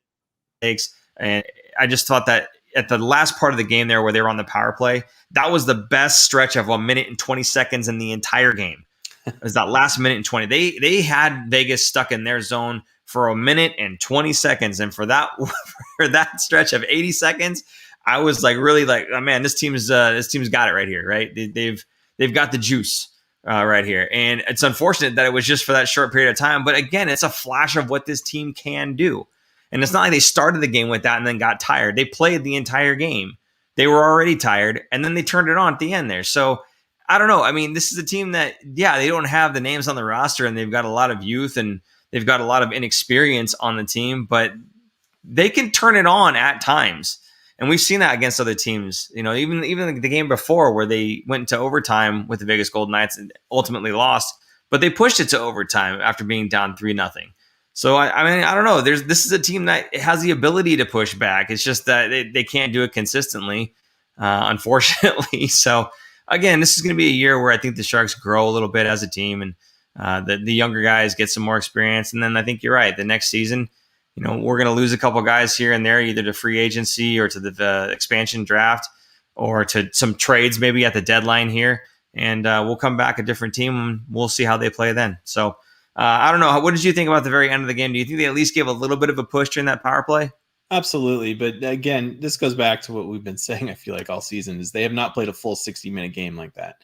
And I just thought that at the last part of the game there where they were on the power play, that was the best stretch of 1 minute and 20 seconds in the entire game. It was that last minute and 20. They had Vegas stuck in their zone for 1 minute and 20 seconds. And for that stretch of 80 seconds, I was really oh man, this team's got it right here, right? They've got the juice right here. And it's unfortunate that it was just for that short period of time. But again, it's a flash of what this team can do. And it's not like they started the game with that and then got tired. They played the entire game. They were already tired, and then they turned it on at the end there. So I don't know. I mean, this is a team that, they don't have the names on the roster, and they've got a lot of youth, and they've got a lot of inexperience on the team, but they can turn it on at times. And we've seen that against other teams. Even the game before where they went into overtime with the Vegas Golden Knights and ultimately lost, but they pushed it to overtime after being down 3-0. So, I mean, I don't know. This is a team that has the ability to push back. It's just that they can't do it consistently, unfortunately. So, again, this is going to be a year where I think the Sharks grow a little bit as a team, and the younger guys get some more experience. And then I think you're right. The next season, we're going to lose a couple guys here and there, either to free agency or to the expansion draft or to some trades maybe at the deadline here. And we'll come back a different team, and we'll see how they play then. So, I don't know. What did you think about the very end of the game? Do you think they at least gave a little bit of a push during that power play? Absolutely. But again, this goes back to what we've been saying, I feel like, all season, is they have not played a full 60-minute game like that.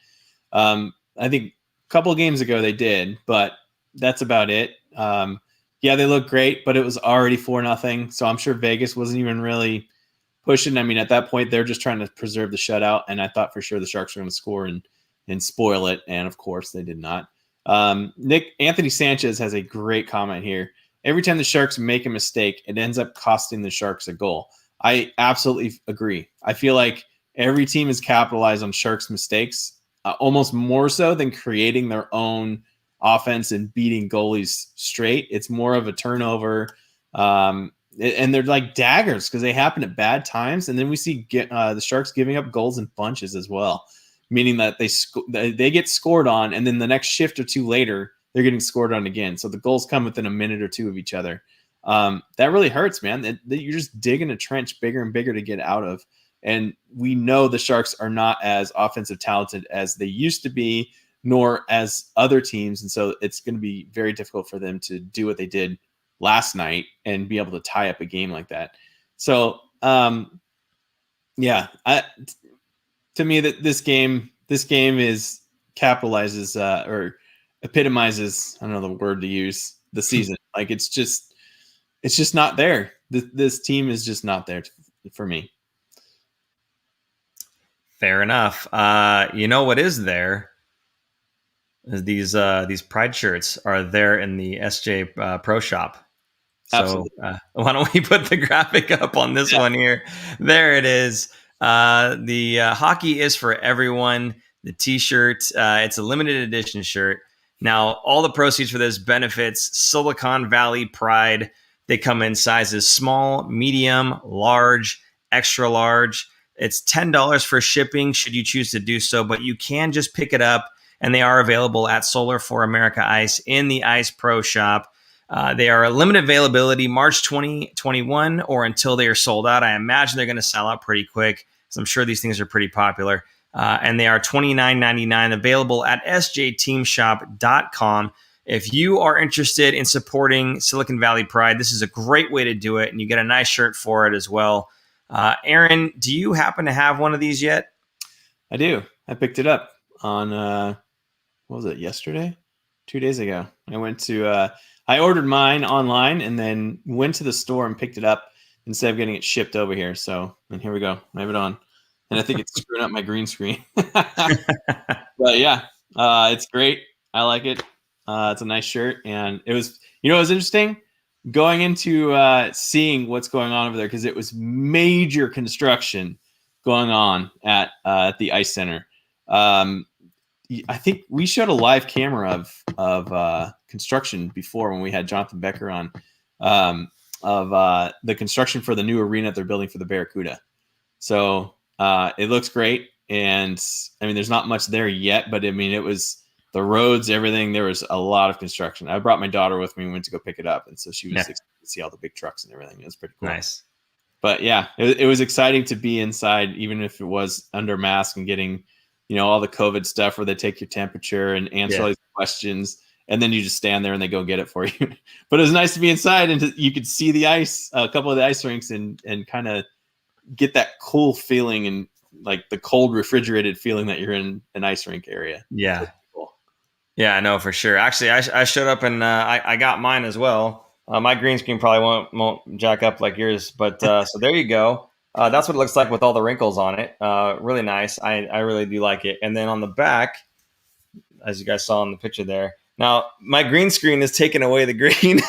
I think a couple of games ago they did, but that's about it. They look great, but it was already 4-0. So I'm sure Vegas wasn't even really pushing. I mean, at that point, they're just trying to preserve the shutout. And I thought for sure the Sharks were going to score and spoil it. And of course they did not. Anthony Sanchez has a great comment here. Every time the Sharks make a mistake, it ends up costing the Sharks a goal. I absolutely agree. I feel like every team has capitalized on Sharks mistakes, almost more so than creating their own offense and beating goalies straight. It's more of a turnover. And they're like daggers because they happen at bad times. And then we see the Sharks giving up goals in bunches as well. Meaning that they get scored on, and then the next shift or two later, they're getting scored on again. So the goals come within a minute or two of each other. That really hurts, man. You're just digging a trench bigger and bigger to get out of. And we know the Sharks are not as offensive talented as they used to be. nor as other teams. And so it's going to be very difficult for them to do what they did last night and be able to tie up a game like that. So, yeah, to me that this game is capitalizes or epitomizes, I don't know the word to use, the season. Like it's just not there. This team is just not there for me. Fair enough. You know what is there? These Pride shirts are there in the SJ Pro Shop. So why don't we put the graphic up on this one here? There it is. The hockey is for everyone. The T-shirt, it's a limited edition shirt. Now, all the proceeds for this benefits Silicon Valley Pride. They come in sizes small, medium, large, extra large. It's $10 for shipping should you choose to do so, but you can just pick it up, and they are available at Solar for America Ice in the Ice Pro Shop. They are a limited availability March 2021 or until they are sold out. I imagine they're going to sell out pretty quick, because I'm sure these things are pretty popular. And they are $29.99 available at sjteamshop.com. If you are interested in supporting Silicon Valley Pride, this is a great way to do it, and you get a nice shirt for it as well. Aaron, do you happen to have one of these yet? I do. I picked it up on, what was it, yesterday? 2 days ago. I went to, I ordered mine online and then went to the store and picked it up instead of getting it shipped over here. So, and here we go. I have it on. And I think it's screwing up my green screen. But yeah, it's great. I like it. It's a nice shirt. And it was, it was interesting going into seeing what's going on over there, because it was major construction going on at the Ice Center. I think we showed a live camera of construction before when we had Jonathan Becker on, of the construction for the new arena they're building for the Barracuda. So it looks great. And I mean, there's not much there yet, but I mean, it was the roads, everything. There was a lot of construction. I brought my daughter with me and went to go pick it up. And so she was excited to see all the big trucks and everything. It was pretty cool. Nice. But yeah, it was exciting to be inside, even if it was under mask and getting, all the COVID stuff where they take your temperature and answer all these questions. And then you just stand there and they go get it for you. But it was nice to be inside and you could see the ice, a couple of the ice rinks, and kind of get that cool feeling and like the cold refrigerated feeling that you're in an ice rink area. Yeah. Cool. Yeah, I know for sure. Actually, I showed up and I got mine as well. My green screen probably won't jack up like yours, but so there you go. That's what it looks like with all the wrinkles on it. Really nice. I really do like it. And then on the back, as you guys saw in the picture there, now my green screen is taking away the green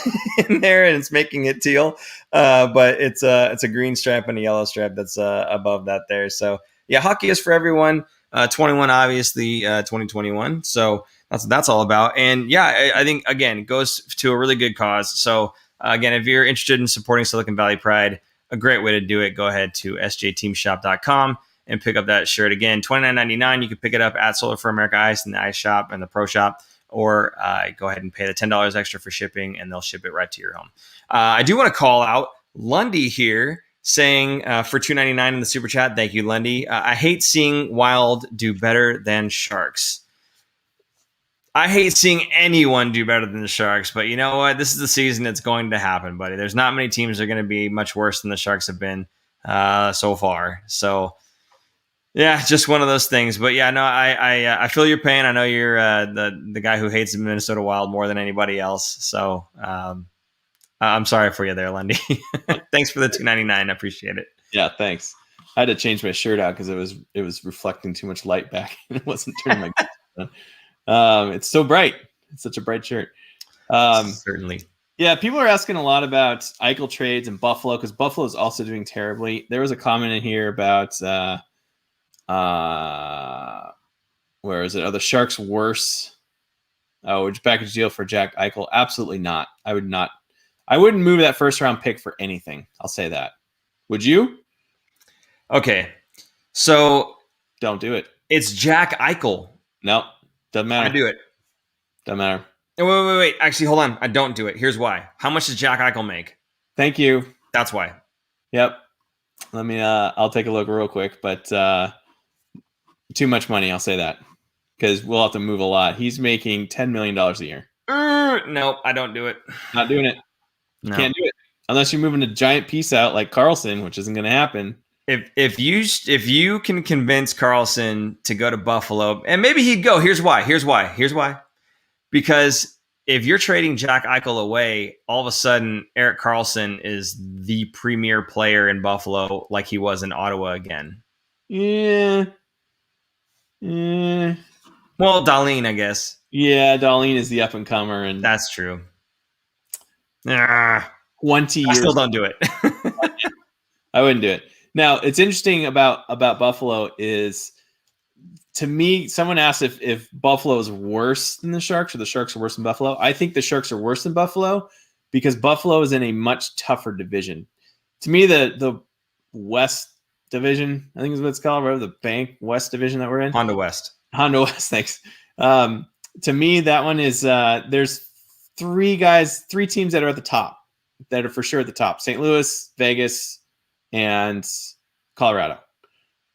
in there and it's making it teal. But it's a green stripe and a yellow stripe that's above that there. So yeah, hockey is for everyone. 21, obviously, 2021. So that's all about. And yeah, I think again, it goes to a really good cause. So again, if you're interested in supporting Silicon Valley Pride, a great way to do it, go ahead to sjteamshop.com and pick up that shirt. Again, $29.99. You can pick it up at Solar for America Ice in the Ice Shop and the Pro Shop, or go ahead and pay the $10 extra for shipping, and they'll ship it right to your home. I do want to call out Lundy here saying for $2.99 in the Super Chat. Thank you, Lundy. I hate seeing Wild do better than Sharks. I hate seeing anyone do better than the Sharks, but you know what? This is the season it's going to happen, buddy. There's not many teams that are going to be much worse than the Sharks have been so far. So, yeah, just one of those things. But yeah, no, I feel your pain. I know you're the guy who hates the Minnesota Wild more than anybody else. So I'm sorry for you there, Lundy. Thanks for the $2.99. I appreciate it. Yeah, thanks. I had to change my shirt out because it was reflecting too much light back. It wasn't turning my it's so bright. It's such a bright shirt. Certainly. Yeah, people are asking a lot about Eichel trades and Buffalo, because Buffalo is also doing terribly. There was a comment in here about where is it? Are the Sharks worse? Oh, would you package deal for Jack Eichel? Absolutely not. I would not. I wouldn't move that first round pick for anything. I'll say that. Would you? Okay. So don't do it. It's Jack Eichel. No. Doesn't matter. I do it. Doesn't matter. Wait. Actually, hold on. I don't do it. Here's why. How much does Jack Eichel make? Thank you. That's why. Yep. Let me, I'll take a look real quick, but too much money. I'll say that. because we'll have to move a lot. He's making $10 million a year. Nope, I don't do it. Not doing it. You can't do it unless you're moving a giant piece out like Karlsson, which isn't going to happen. If you can convince Karlsson to go to Buffalo, and maybe he'd go. Here's why. Because if you're trading Jack Eichel away, all of a sudden Erik Karlsson is the premier player in Buffalo, like he was in Ottawa again. Yeah. Well, Dahlin, I guess. Yeah, Dahlin is the up and comer, and that's true. 20 years. I still don't do it. I wouldn't do it. Now, it's interesting about Buffalo is, to me, someone asked if Buffalo is worse than the Sharks or the Sharks are worse than Buffalo. I think the Sharks are worse than Buffalo because Buffalo is in a much tougher division. To me, the West division, I think is what it's called, right? The Bank West division that we're in. Honda West, thanks. To me, that one is there's three teams that are at the top, that are for sure at the top: St. Louis, Vegas, and Colorado.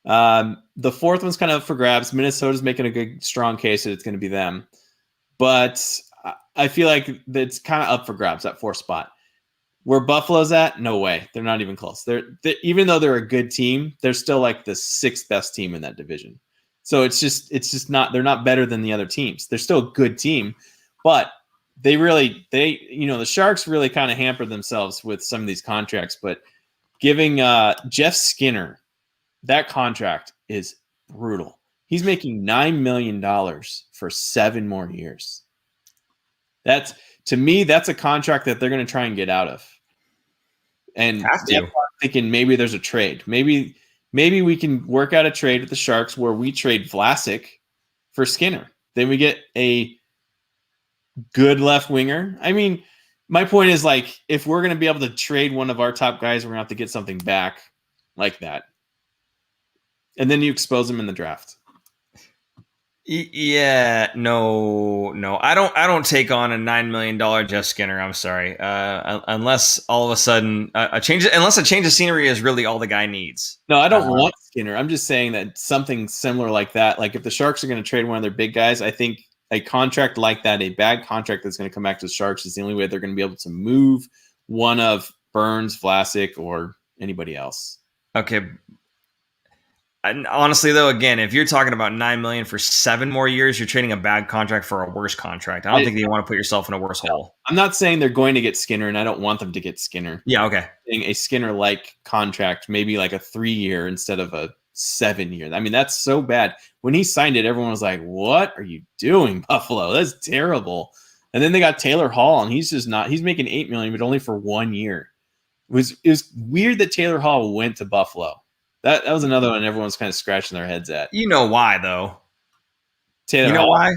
The fourth one's kind of up for grabs. Minnesota's making a good, strong case that it's going to be them, but I feel like it's kind of up for grabs, that fourth spot. Where Buffalo's at, no way. They're not even close. They're even though they're a good team, they're still like the sixth best team in that division. So it's just not, they're not better than the other teams. They're still a good team, but the Sharks really kind of hampered themselves with some of these contracts, but giving Jeff Skinner that contract is brutal. He's making $9 million for 7 more years. To me, that's a contract that they're going to try and get out of. And I'm thinking maybe there's a trade. Maybe we can work out a trade with the Sharks where we trade Vlasic for Skinner. Then we get a good left winger. I mean, my point is, like, if we're going to be able to trade one of our top guys, we're going to have to get something back like that. And then you expose them in the draft. Yeah, no. I don't take on a $9 million Jeff Skinner. I'm sorry. Unless all of a sudden a change of scenery is really all the guy needs. No, I don't want Skinner. I'm just saying that something similar like that. Like if the Sharks are going to trade one of their big guys, I think a contract like that, a bad contract that's going to come back to the Sharks, is the only way they're going to be able to move one of Burns, Vlasic, or anybody else. Okay. And honestly, though, again, if you're talking about $9 million for 7 more years, you're trading a bad contract for a worse contract. I don't think you want to put yourself in a worse hole. I'm not saying they're going to get Skinner, and I don't want them to get Skinner. Yeah, okay. A Skinner-like contract, maybe like a 3-year instead of a 7-year. I mean, that's so bad. When he signed it, everyone was like, "What are you doing, Buffalo? That's terrible." And then they got Taylor Hall, and he's making $8 million, but only for 1 year. It was weird that Taylor Hall went to Buffalo. That was another one everyone's kind of scratching their heads at. You know why, though? Taylor you know Hall. Why?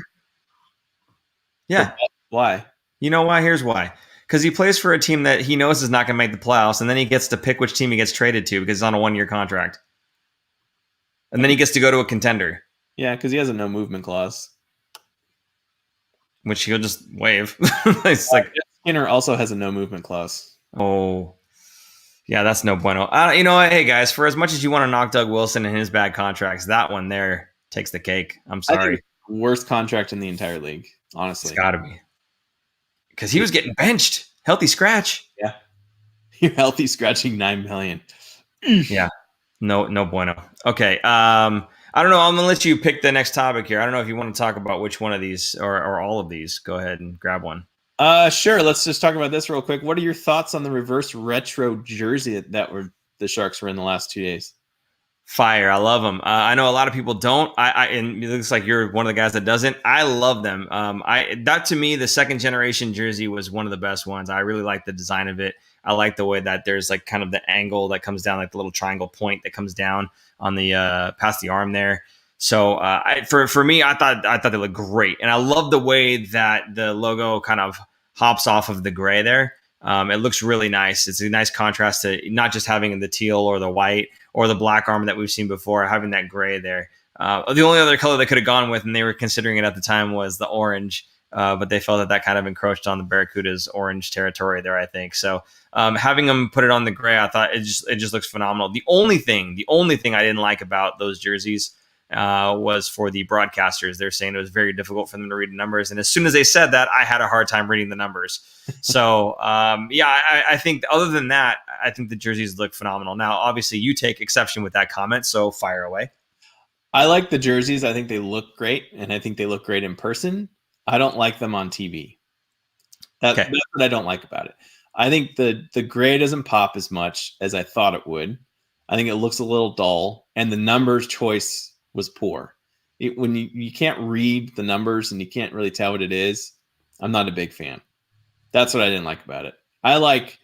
Yeah. Why? You know why? Here's why. Because he plays for a team that he knows is not going to make the playoffs, and then he gets to pick which team he gets traded to because he's on a 1-year contract. And then he gets to go to a contender. Yeah, because he has a no movement clause. Which he'll just waive. It's like Skinner also has a no movement clause. Oh. Yeah, that's no bueno. Hey, guys, for as much as you want to knock Doug Wilson and his bad contracts, that one there takes the cake. I'm sorry. Worst contract in the entire league, honestly. It's got to be. Because he was getting benched. Healthy scratch. Yeah. You're healthy scratching $9 million. Yeah. No bueno. Okay. I don't know. I'm going to let you pick the next topic here. I don't know if you want to talk about which one of these or all of these. Go ahead and grab one. Sure. Let's just talk about this real quick. What are your thoughts on the reverse retro jersey that the Sharks were in the last 2 days? Fire. I love them. I know a lot of people don't. And it looks like you're one of the guys that doesn't. I love them. That to me, the second generation jersey was one of the best ones. I really like the design of it. I like the way that there's like kind of the angle that comes down, like the little triangle point that comes down on the past the arm there. So for me, I thought they looked great, and I love the way that the logo kind of hops off of the gray there. It looks really nice. It's a nice contrast to not just having the teal or the white or the black armor that we've seen before, having that gray there. The only other color they could have gone with, and they were considering it at the time, was the orange. But they felt that kind of encroached on the Barracuda's orange territory there, I think. So having them put it on the gray, I thought it just looks phenomenal. The only thing I didn't like about those jerseys, was for the broadcasters. They're saying it was very difficult for them to read the numbers. And as soon as they said that, I had a hard time reading the numbers. So, I think other than that, I think the jerseys look phenomenal. Now, obviously, you take exception with that comment, so fire away. I like the jerseys. I think they look great, and I think they look great in person. I don't like them on TV. That's what I don't like about it. I think the gray doesn't pop as much as I thought it would. I think it looks a little dull, and the numbers choice was poor. When you can't read the numbers and you can't really tell what it is, I'm not a big fan. That's what I didn't like about it. I like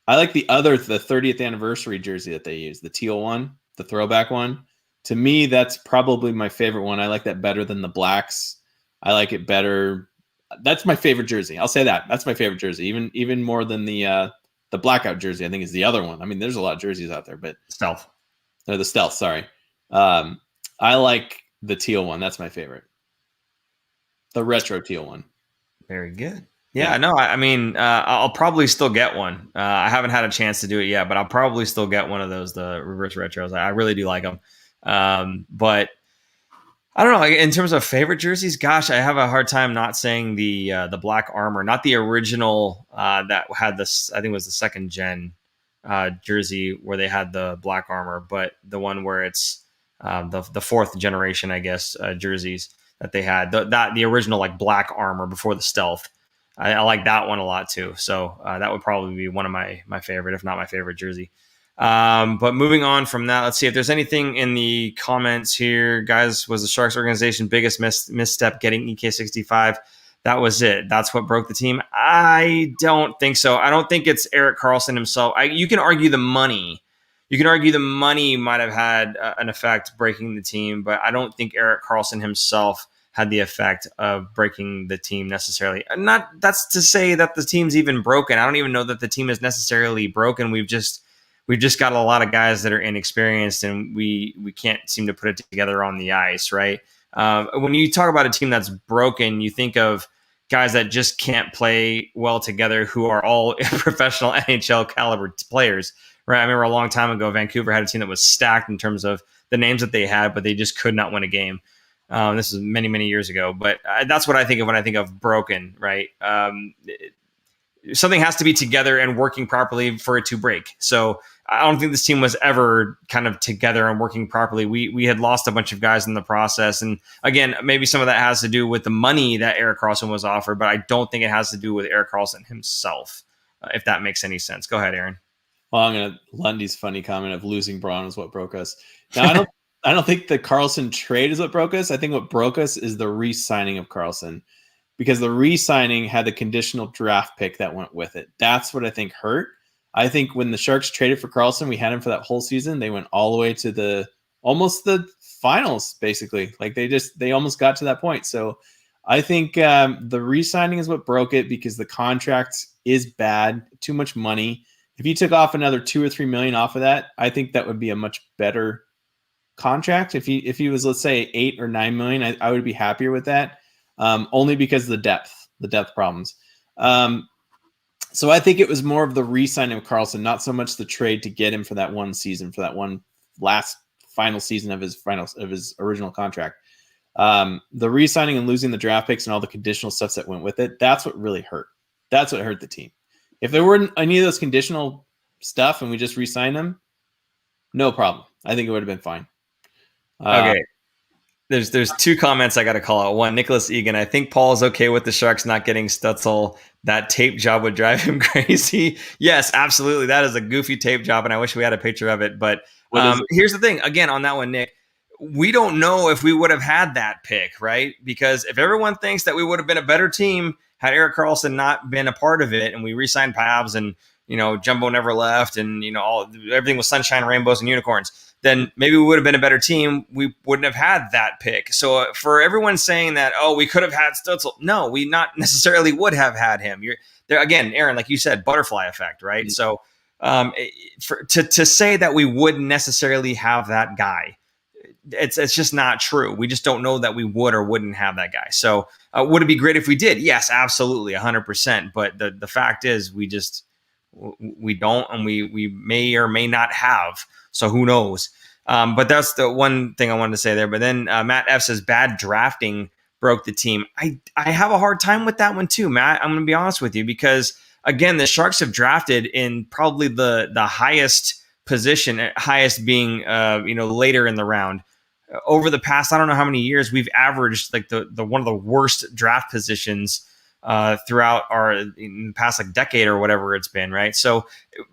the 30th anniversary jersey that they use, the teal one, the throwback one. To me, that's probably my favorite one. I like that better than the blacks. I like it better. That's my favorite jersey. I'll say that. That's my favorite jersey, even more than the blackout jersey. I think is the other one. I mean, there's a lot of jerseys out there, but stealth. Or the stealth. Sorry. I like the teal one. That's my favorite. The retro teal one. Very good. Yeah, no, I mean, I'll probably still get one. I haven't had a chance to do it yet, but I'll probably still get one of those, the reverse retros. I really do like them. But I don't know. In terms of favorite jerseys, gosh, I have a hard time not saying the black armor, not the original that had this. I think it was the second gen jersey where they had the black armor, but the one where it's the fourth generation, I guess, jerseys that they had. The original like black armor before the stealth. I like that one a lot too. So that would probably be one of my favorite, if not my favorite jersey. But moving on from that, let's see if there's anything in the comments here. Guys, was the Sharks organization biggest misstep getting EK65? That was it. That's what broke the team. I don't think so. I don't think it's Erik Karlsson himself. You can argue the money. You can argue the money might have had an effect breaking the team, but I don't think Erik Karlsson himself had the effect of breaking the team necessarily. Not that's to say that the team's even broken. I don't even know that the team is necessarily broken. We've just got a lot of guys that are inexperienced, and we can't seem to put it together on the ice, right? When you talk about a team that's broken, you think of guys that just can't play well together, who are all professional NHL caliber players, right? I remember a long time ago, Vancouver had a team that was stacked in terms of the names that they had, but they just could not win a game. This is many, many years ago, but that's what I think of when I think of broken, right? Something has to be together and working properly for it to break. So I don't think this team was ever kind of together and working properly. We had lost a bunch of guys in the process. And again, maybe some of that has to do with the money that Erik Karlsson was offered, but I don't think it has to do with Erik Karlsson himself, if that makes any sense. Go ahead, Aaron. Well, I'm going to Lundy's funny comment of losing Braun is what broke us. Now, I don't think the Karlsson trade is what broke us. I think what broke us is the re-signing of Karlsson, because the re-signing had the conditional draft pick that went with it. That's what I think hurt. I think when the Sharks traded for Karlsson, we had him for that whole season. They went all the way to almost the finals, basically. Like they almost got to that point. So I think the re-signing is what broke it, because the contract is bad, too much money. If you took off another $2 or $3 million off of that, I think that would be a much better contract. If he was, let's say, $8 or $9 million, I would be happier with that. Only because of the depth problems. So I think it was more of the re-signing of Karlsson, not so much the trade to get him for that one season, for that one last final season of his original contract. The re-signing and losing the draft picks and all the conditional stuff that went with it, that's what really hurt. That's what hurt the team. If there weren't any of those conditional stuff and we just re-signed them, no problem. I think it would have been fine. Okay. There's two comments I got to call out. One, Nicholas Egan. I think Paul is okay with the Sharks not getting Stutzel. That tape job would drive him crazy. Yes, absolutely. That is a goofy tape job, and I wish we had a picture of it. But here's the thing. Again, on that one, Nick, we don't know if we would have had that pick, right? Because if everyone thinks that we would have been a better team had Erik Karlsson not been a part of it, and we re-signed Pavs, and Jumbo never left, and everything was sunshine, rainbows, and unicorns, then maybe we would have been a better team. We wouldn't have had that pick. So for everyone saying that, we could have had Stutzel, no, we not necessarily would have had him. You're there again, Aaron, like you said, butterfly effect, right? Mm-hmm. So to say that we wouldn't necessarily have that guy, it's just not true. We just don't know that we would or wouldn't have that guy. So would it be great if we did? Yes, absolutely, 100%. But the fact is, we don't, and we may or may not have. So who knows? But that's the one thing I wanted to say there. But then Matt F says bad drafting broke the team. I have a hard time with that one too, Matt. I'm going to be honest with you because again, the Sharks have drafted in probably the highest position, highest being later in the round. Over the past, I don't know how many years, we've averaged like the one of the worst draft positions throughout in the past like decade or whatever it's been, right? So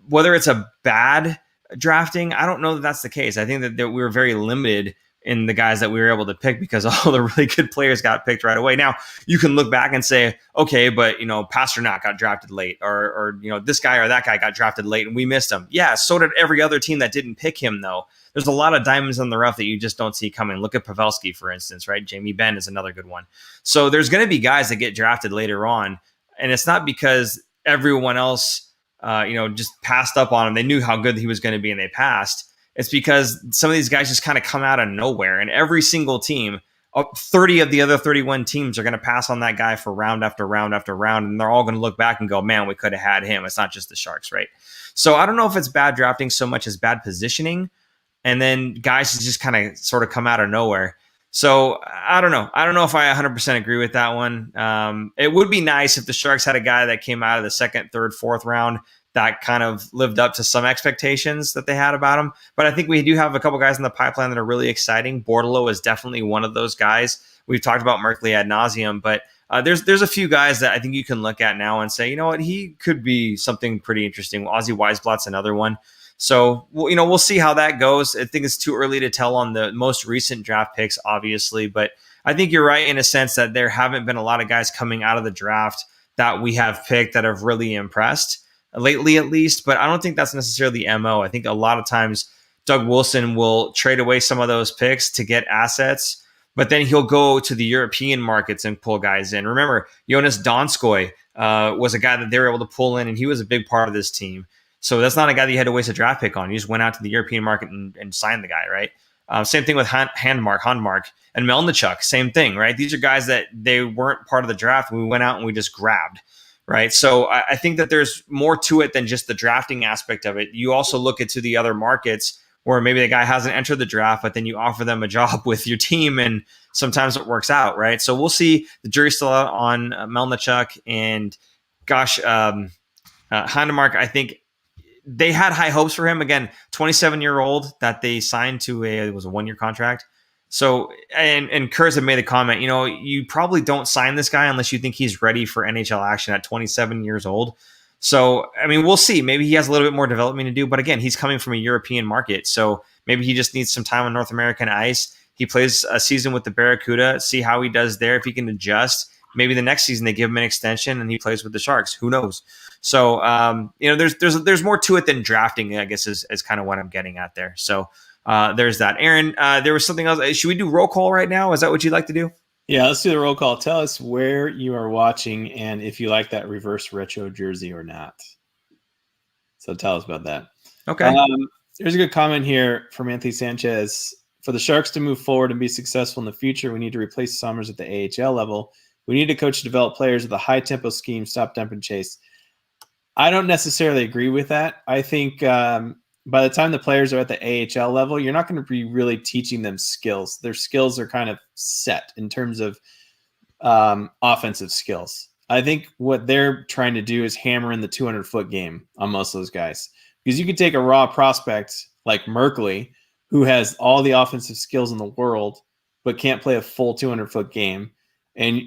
whether it's a bad drafting, I don't know that that's the case. I think that we were very limited in the guys that we were able to pick because all the really good players got picked right away. Now you can look back and say, okay, but Pasternak got drafted late, or this guy or that guy got drafted late and we missed him. Yeah, so did every other team that didn't pick him though. There's a lot of diamonds in the rough that you just don't see coming. Look at Pavelski, for instance, right? Jamie Benn is another good one. So there's going to be guys that get drafted later on, and it's not because everyone else, just passed up on him. They knew how good he was going to be, and they passed. It's because some of these guys just kind of come out of nowhere, and every single team, 30 of the other 31 teams are going to pass on that guy for round after round after round, and they're all going to look back and go, man, we could have had him. It's not just the Sharks, right? So I don't know if it's bad drafting so much as bad positioning, and then guys just kind of sort of come out of nowhere. So I don't know. I don't know if I 100% agree with that one. It would be nice if the Sharks had a guy that came out of the second, third, fourth round that kind of lived up to some expectations that they had about him. But I think we do have a couple guys in the pipeline that are really exciting. Bordeleau is definitely one of those guys. We've talked about Merkley ad nauseum, but there's a few guys that I think you can look at now and say, you know what, he could be something pretty interesting. Ozzy Weisblatt's another one. So, we'll see how that goes. I think it's too early to tell on the most recent draft picks, obviously, but I think you're right in a sense that there haven't been a lot of guys coming out of the draft that we have picked that have really impressed lately, at least. But I don't think that's necessarily the MO. I think a lot of times Doug Wilson will trade away some of those picks to get assets, but then he'll go to the European markets and pull guys in. Remember, Jonas Donskoy was a guy that they were able to pull in, and he was a big part of this team. So that's not a guy that you had to waste a draft pick on. You just went out to the European market and signed the guy, right? Same thing with Handmark, and Melnichuk, same thing, right? These are guys that they weren't part of the draft. We went out and we just grabbed, right? So I think that there's more to it than just the drafting aspect of it. You also look into the other markets where maybe the guy hasn't entered the draft, but then you offer them a job with your team, and sometimes it works out, right? So we'll see. The jury's still out on Melnichuk, and Handmark, I think they had high hopes for him. Again, 27-year-old that they signed to it was a 1-year contract. So, and Kurz had made the comment, you probably don't sign this guy unless you think he's ready for NHL action at 27 years old. So, I mean, we'll see. Maybe he has a little bit more development to do, but again, he's coming from a European market. So maybe he just needs some time on North American ice. He plays a season with the Barracuda, see how he does there. If he can adjust, maybe the next season they give him an extension and he plays with the Sharks. Who knows? So, there's more to it than drafting, I guess, is kind of what I'm getting at there. So there's that. Aaron, there was something else. Should we do roll call right now? Is that what you'd like to do? Yeah, let's do the roll call. Tell us where you are watching and if you like that reverse retro jersey or not. So tell us about that. Okay. There's a good comment here from Anthony Sanchez. For the Sharks to move forward and be successful in the future, we need to replace Summers at the AHL level. We need to coach to develop players with a high-tempo scheme, stop, dump, and chase. I don't necessarily agree with that. I think by the time the players are at the AHL level, you're not going to be really teaching them skills. Their skills are kind of set in terms of offensive skills. I think what they're trying to do is hammer in the 200-foot game on most of those guys. Because you could take a raw prospect like Merkley, who has all the offensive skills in the world, but can't play a full 200-foot game. And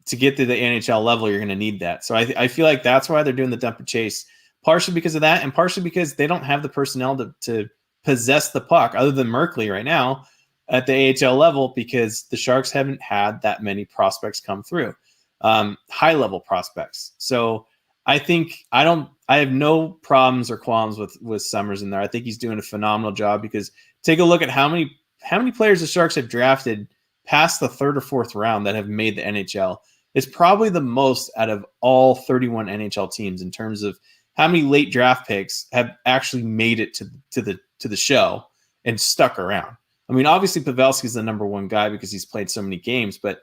to get to the NHL level, you're going to need that. So I feel like that's why they're doing the dump and chase, partially because of that, and partially because they don't have the personnel to possess the puck, other than Merkley right now at the AHL level, because the Sharks haven't had that many prospects come through, high-level prospects. So I think I have no problems or qualms with Summers in there. I think he's doing a phenomenal job, because take a look at how many players the Sharks have drafted past the third or fourth round that have made the NHL. It's probably the most out of all 31 NHL teams in terms of how many late draft picks have actually made it to the show and stuck around. I mean, obviously Pavelski is the number one guy because he's played so many games, but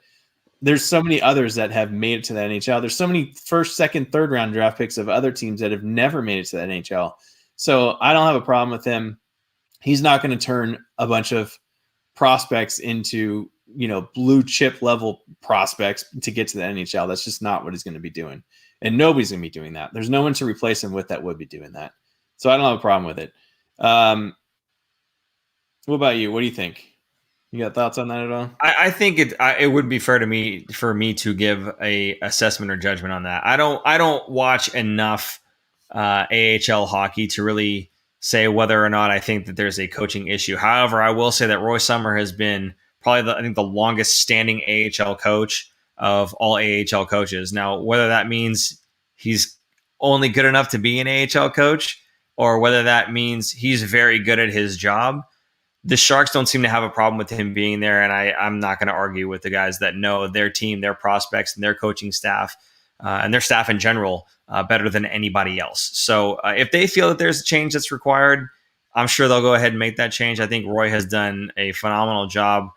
there's so many others that have made it to the NHL. There's so many first, second, third round draft picks of other teams that have never made it to the NHL. So I don't have a problem with him. he's not going to turn a bunch of prospects into, blue chip level prospects to get to the NHL. That's just not what he's going to be doing. And nobody's going to be doing that. There's no one to replace him with that would be doing that. So I don't have a problem with it. What about you? What do you think? You got thoughts on that at all? I think it would be fair for me to give a assessment or judgment on that. I don't watch enough AHL hockey to really say whether or not I think that there's a coaching issue. However, I will say that Roy Sommer has been probably I think the longest standing AHL coach of all AHL coaches. Now, whether that means he's only good enough to be an AHL coach or whether that means he's very good at his job, the Sharks don't seem to have a problem with him being there. And I'm not going to argue with the guys that know their team, their prospects, and their coaching staff and their staff in general better than anybody else. So if they feel that there's a change that's required, I'm sure they'll go ahead and make that change. I think Roy has done a phenomenal job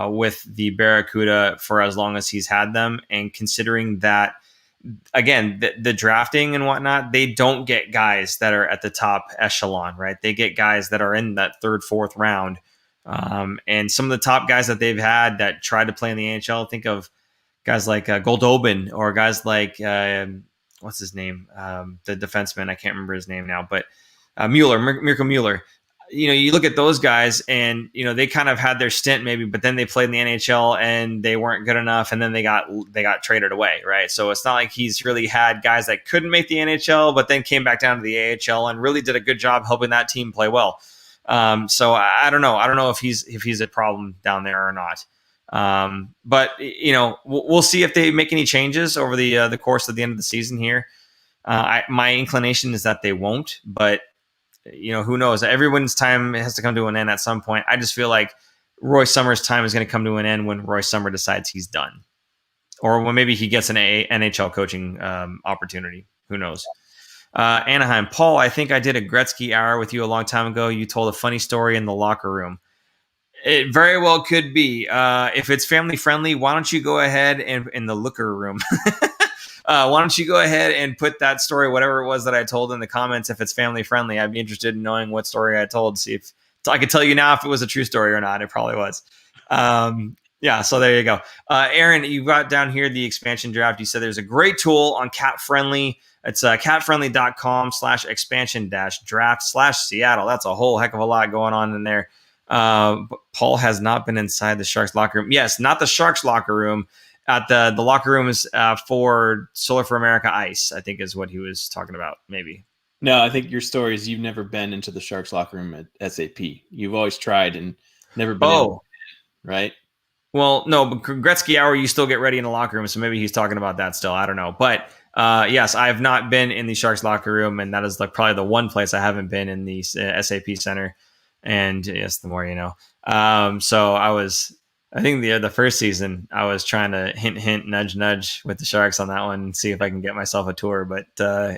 with the Barracuda for as long as he's had them. And considering that, again, the drafting and whatnot, they don't get guys that are at the top echelon, right? They get guys that are in that third, fourth round. And some of the top guys that they've had that tried to play in the NHL, think of guys like Goldobin or guys like, what's his name? The defenseman, I can't remember his name now, but Mirko Mueller. You look at those guys and, they kind of had their stint maybe, but then they played in the NHL and they weren't good enough. And then they got traded away. Right. So it's not like he's really had guys that couldn't make the NHL, but then came back down to the AHL and really did a good job helping that team play well. So I don't know. I don't know if he's a problem down there or not. But we'll see if they make any changes over the course of the end of the season here. My inclination is that they won't, but who knows? Everyone's time has to come to an end at some point. I just feel like Roy Sommer's time is going to come to an end when Roy Sommer decides he's done, or when maybe he gets an NHL coaching opportunity. Who knows? Anaheim, Paul, I think I did a Gretzky hour with you a long time ago. You told a funny story in the locker room. It very well could be. If it's family friendly, why don't you go ahead and in the looker room? Why don't you go ahead and put that story, whatever it was that I told, in the comments if it's family friendly. I'd be interested in knowing what story I told. See if I could tell you now if it was a true story or not. It probably was. Yeah, so there you go. Aaron, you got down here the expansion draft. You said there's a great tool on Cap Friendly. It's capfriendly.com/expansion-draft/Seattle. That's a whole heck of a lot going on in there. Paul has not been inside the Sharks locker room. Yes, not the Sharks locker room. At the locker rooms for Solar for America Ice, I think is what he was talking about, maybe. No, I think your story is you've never been into the Sharks locker room at SAP. You've always tried and never been in, right? Well, no, but Gretzky hour, you still get ready in the locker room, so maybe he's talking about that still. I don't know. But yes, I have not been in the Sharks locker room, and that is probably the one place I haven't been in the SAP Center. And yes, the more you know. So I think the first season I was trying to hint, nudge with the Sharks on that one and see if I can get myself a tour. But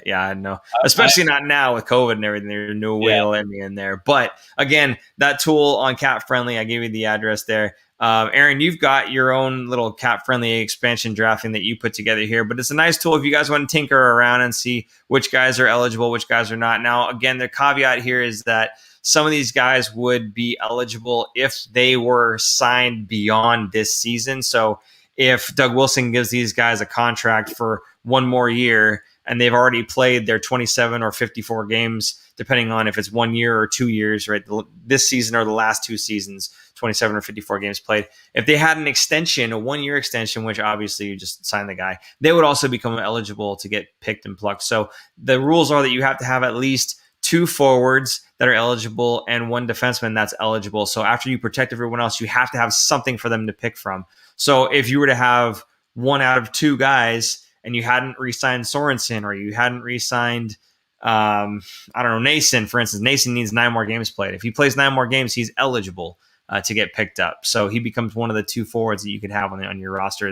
yeah, I know, especially not now with COVID and everything. There's no way to let me in there. But again, that tool on Cap Friendly, I gave you the address there. Aaron, you've got your own little Cap Friendly expansion drafting that you put together here, but it's a nice tool if you guys want to tinker around and see which guys are eligible, which guys are not. Now, again, the caveat here is that some of these guys would be eligible if they were signed beyond this season. So if Doug Wilson gives these guys a contract for one more year and they've already played their 27 or 54 games, depending on if it's 1 year or 2 years, right? This season or the last two seasons, 27 or 54 games played. If they had an extension, a 1 year extension, which obviously you just sign the guy, they would also become eligible to get picked and plucked. So the rules are that you have to have at least 2 forwards that are eligible and 1 defenseman that's eligible. So after you protect everyone else, you have to have something for them to pick from. So if you were to have 1 out of 2 guys and you hadn't re-signed Sorensen or you hadn't re-signed, Nason, for instance, Nason needs 9 more games played. If he plays 9 more games, he's eligible to get picked up. So he becomes one of the 2 forwards that you could have on your roster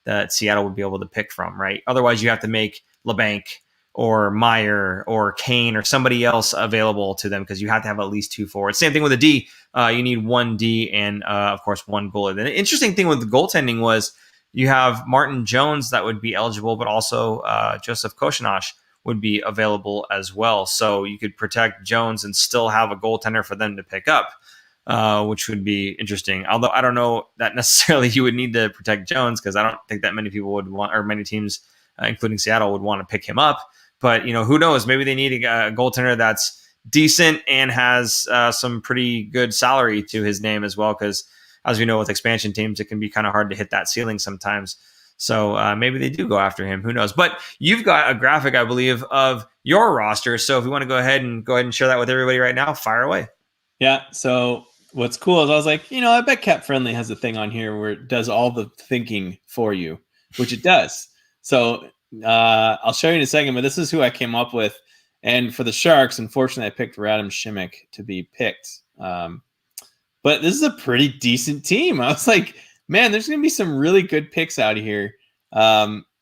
that Seattle would be able to pick from, right? Otherwise, you have to make LeBanc or Meyer or Kane or somebody else available to them because you have to have at least 2 forwards. Same thing with a D. You need 1 D and, of course, 1 goalie. The interesting thing with the goaltending was you have Martin Jones that would be eligible, but also Joseph Koshinash would be available as well. So you could protect Jones and still have a goaltender for them to pick up, which would be interesting. Although I don't know that necessarily you would need to protect Jones, because I don't think that many people would want, or many teams, including Seattle, would want to pick him up. But who knows? Maybe they need a goaltender that's decent and has some pretty good salary to his name as well, because as we know with expansion teams, it can be kind of hard to hit that ceiling sometimes. So maybe they do go after him. Who knows? But you've got a graphic, I believe, of your roster. So if you want to go ahead and share that with everybody right now, fire away. Yeah. So what's cool is I was like, I bet Cap Friendly has a thing on here where it does all the thinking for you, which it does. So I'll show you in a second, but this is who I came up with. And for the Sharks, unfortunately, I picked Radim Šimić to be picked. But this is a pretty decent team. I was like, man, there's going to be some really good picks out of here.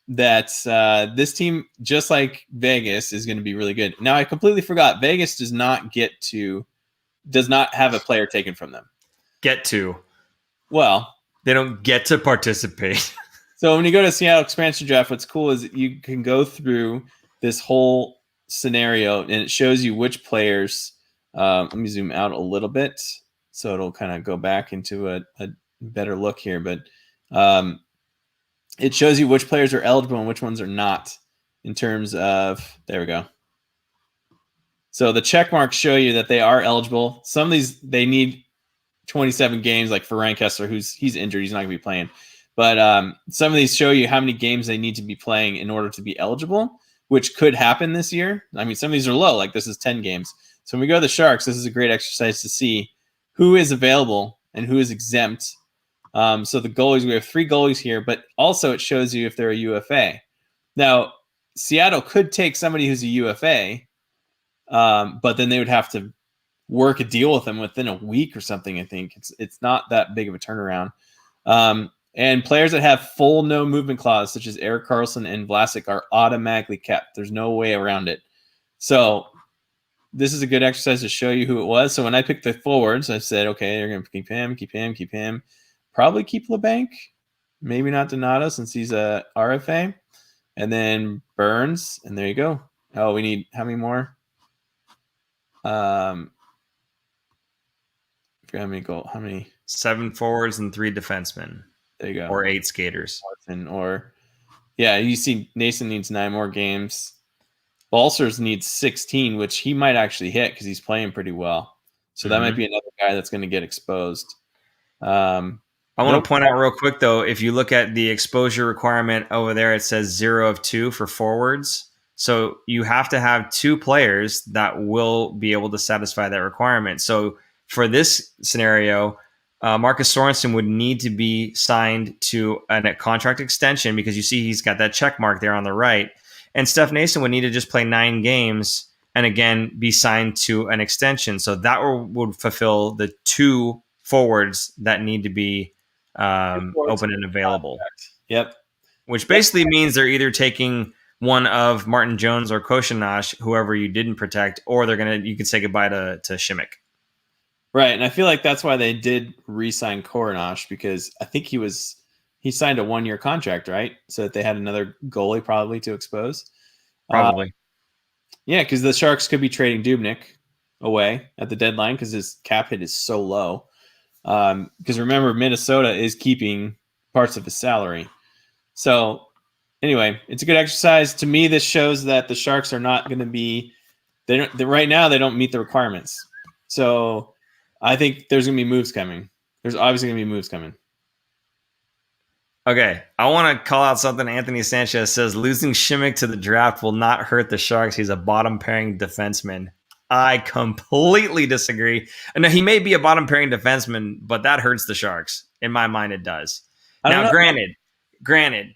This team, just like Vegas, is going to be really good. Now, I completely forgot. Vegas does not have a player taken from them. Well, they don't get to participate. So when you go to Seattle expansion draft, what's cool is you can go through this whole scenario and it shows you which players. Let me zoom out a little bit so it'll kind of go back into a better look here. But it shows you which players are eligible and which ones are not in terms of, there we go. So the check marks show you that they are eligible. Some of these, they need 27 games, like for Ryan Kessler, he's injured. He's not going to be playing. But some of these show you how many games they need to be playing in order to be eligible, which could happen this year. I mean, some of these are low, like this is 10 games. So when we go to the Sharks, this is a great exercise to see who is available and who is exempt. So the goalies, we have 3 goalies here, but also it shows you if they're a UFA. Now, Seattle could take somebody who's a UFA, but then they would have to work a deal with them within a week or something. I think it's not that big of a turnaround. And players that have full no movement clause, such as Erik Karlsson and Vlasic, are automatically kept. There's no way around it. So this is a good exercise to show you who it was. So when I picked the forwards, I said, okay, you're going to keep him. Probably keep LeBanc. Maybe not Donato since he's a RFA. And then Burns. And there you go. Oh, we need how many more? I forgot how many? 7 forwards and 3 defensemen. There you go. Or 8 skaters. You see Nason needs 9 more games. Balsers needs 16, which he might actually hit because he's playing pretty well. So that might be another guy that's going to get exposed. I want to point out real quick, though, if you look at the exposure requirement over there, it says 0 of 2 for forwards. So you have to have 2 players that will be able to satisfy that requirement. So for this scenario, Marcus Sorensen would need to be signed to a contract extension because you see he's got that check mark there on the right. And Steph Nason would need to just play 9 games and, again, be signed to an extension. So that would fulfill the 2 forwards that need to be open and available. Yep. Which basically means they're either taking one of Martin Jones or Koshinash, whoever you didn't protect, or you could say goodbye to Šimić. Right, and I feel like that's why they did re-sign Korenash, because I think he signed a 1-year contract, right? So that they had another goalie probably to expose. Probably. Yeah, because the Sharks could be trading Dubnyk away at the deadline because his cap hit is so low. Because remember, Minnesota is keeping parts of his salary. So anyway, it's a good exercise. To me, this shows that the Sharks are not going to be right now they don't meet the requirements. So I think there's going to be moves coming. There's obviously going to be moves coming. Okay, I want to call out something. Anthony Sanchez says losing Šimić to the draft will not hurt the Sharks. He's a bottom pairing defenseman. I completely disagree. And he may be a bottom pairing defenseman, but that hurts the Sharks. In my mind, it does. Now, granted,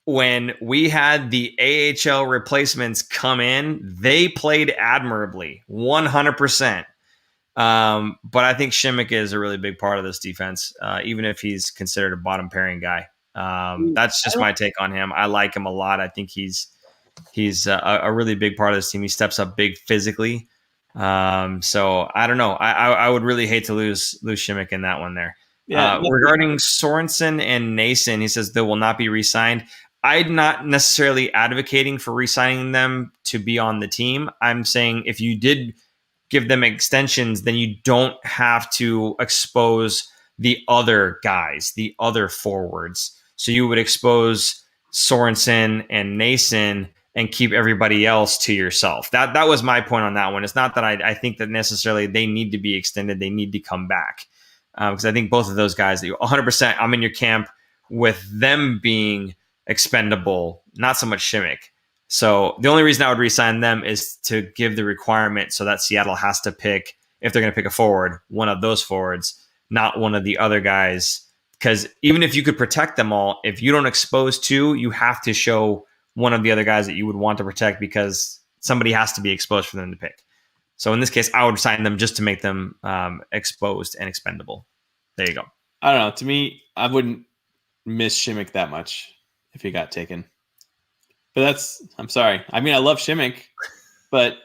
when we had the AHL replacements come in, they played admirably, 100%. But I think Šimić is a really big part of this defense, even if he's considered a bottom pairing guy. That's just my take on him. I like him a lot. I think he's a really big part of this team. He steps up big physically. So I don't know. I would really hate to lose Šimić in that one there. Regarding Sorensen and Nason, he says they will not be re-signed. I'm not necessarily advocating for re-signing them to be on the team. I'm saying if you did give them extensions, then you don't have to expose the other guys, the other forwards. So you would expose Sorensen and Nason and keep everybody else to yourself. That was my point on that one. It's not that I think that necessarily they need to be extended. They need to come back. Because I think both of those guys, 100%, I'm in your camp with them being expendable, not so much Shimmick. So the only reason I would re-sign them is to give the requirement so that Seattle has to pick, if they're going to pick a forward, one of those forwards, not one of the other guys. Because even if you could protect them all, if you don't expose two, you have to show one of the other guys that you would want to protect because somebody has to be exposed for them to pick. So in this case, I would sign them just to make them exposed and expendable. There you go. I don't know. To me, I wouldn't miss Shimmick that much if he got taken. But I'm sorry. I mean, I love Shimmick, but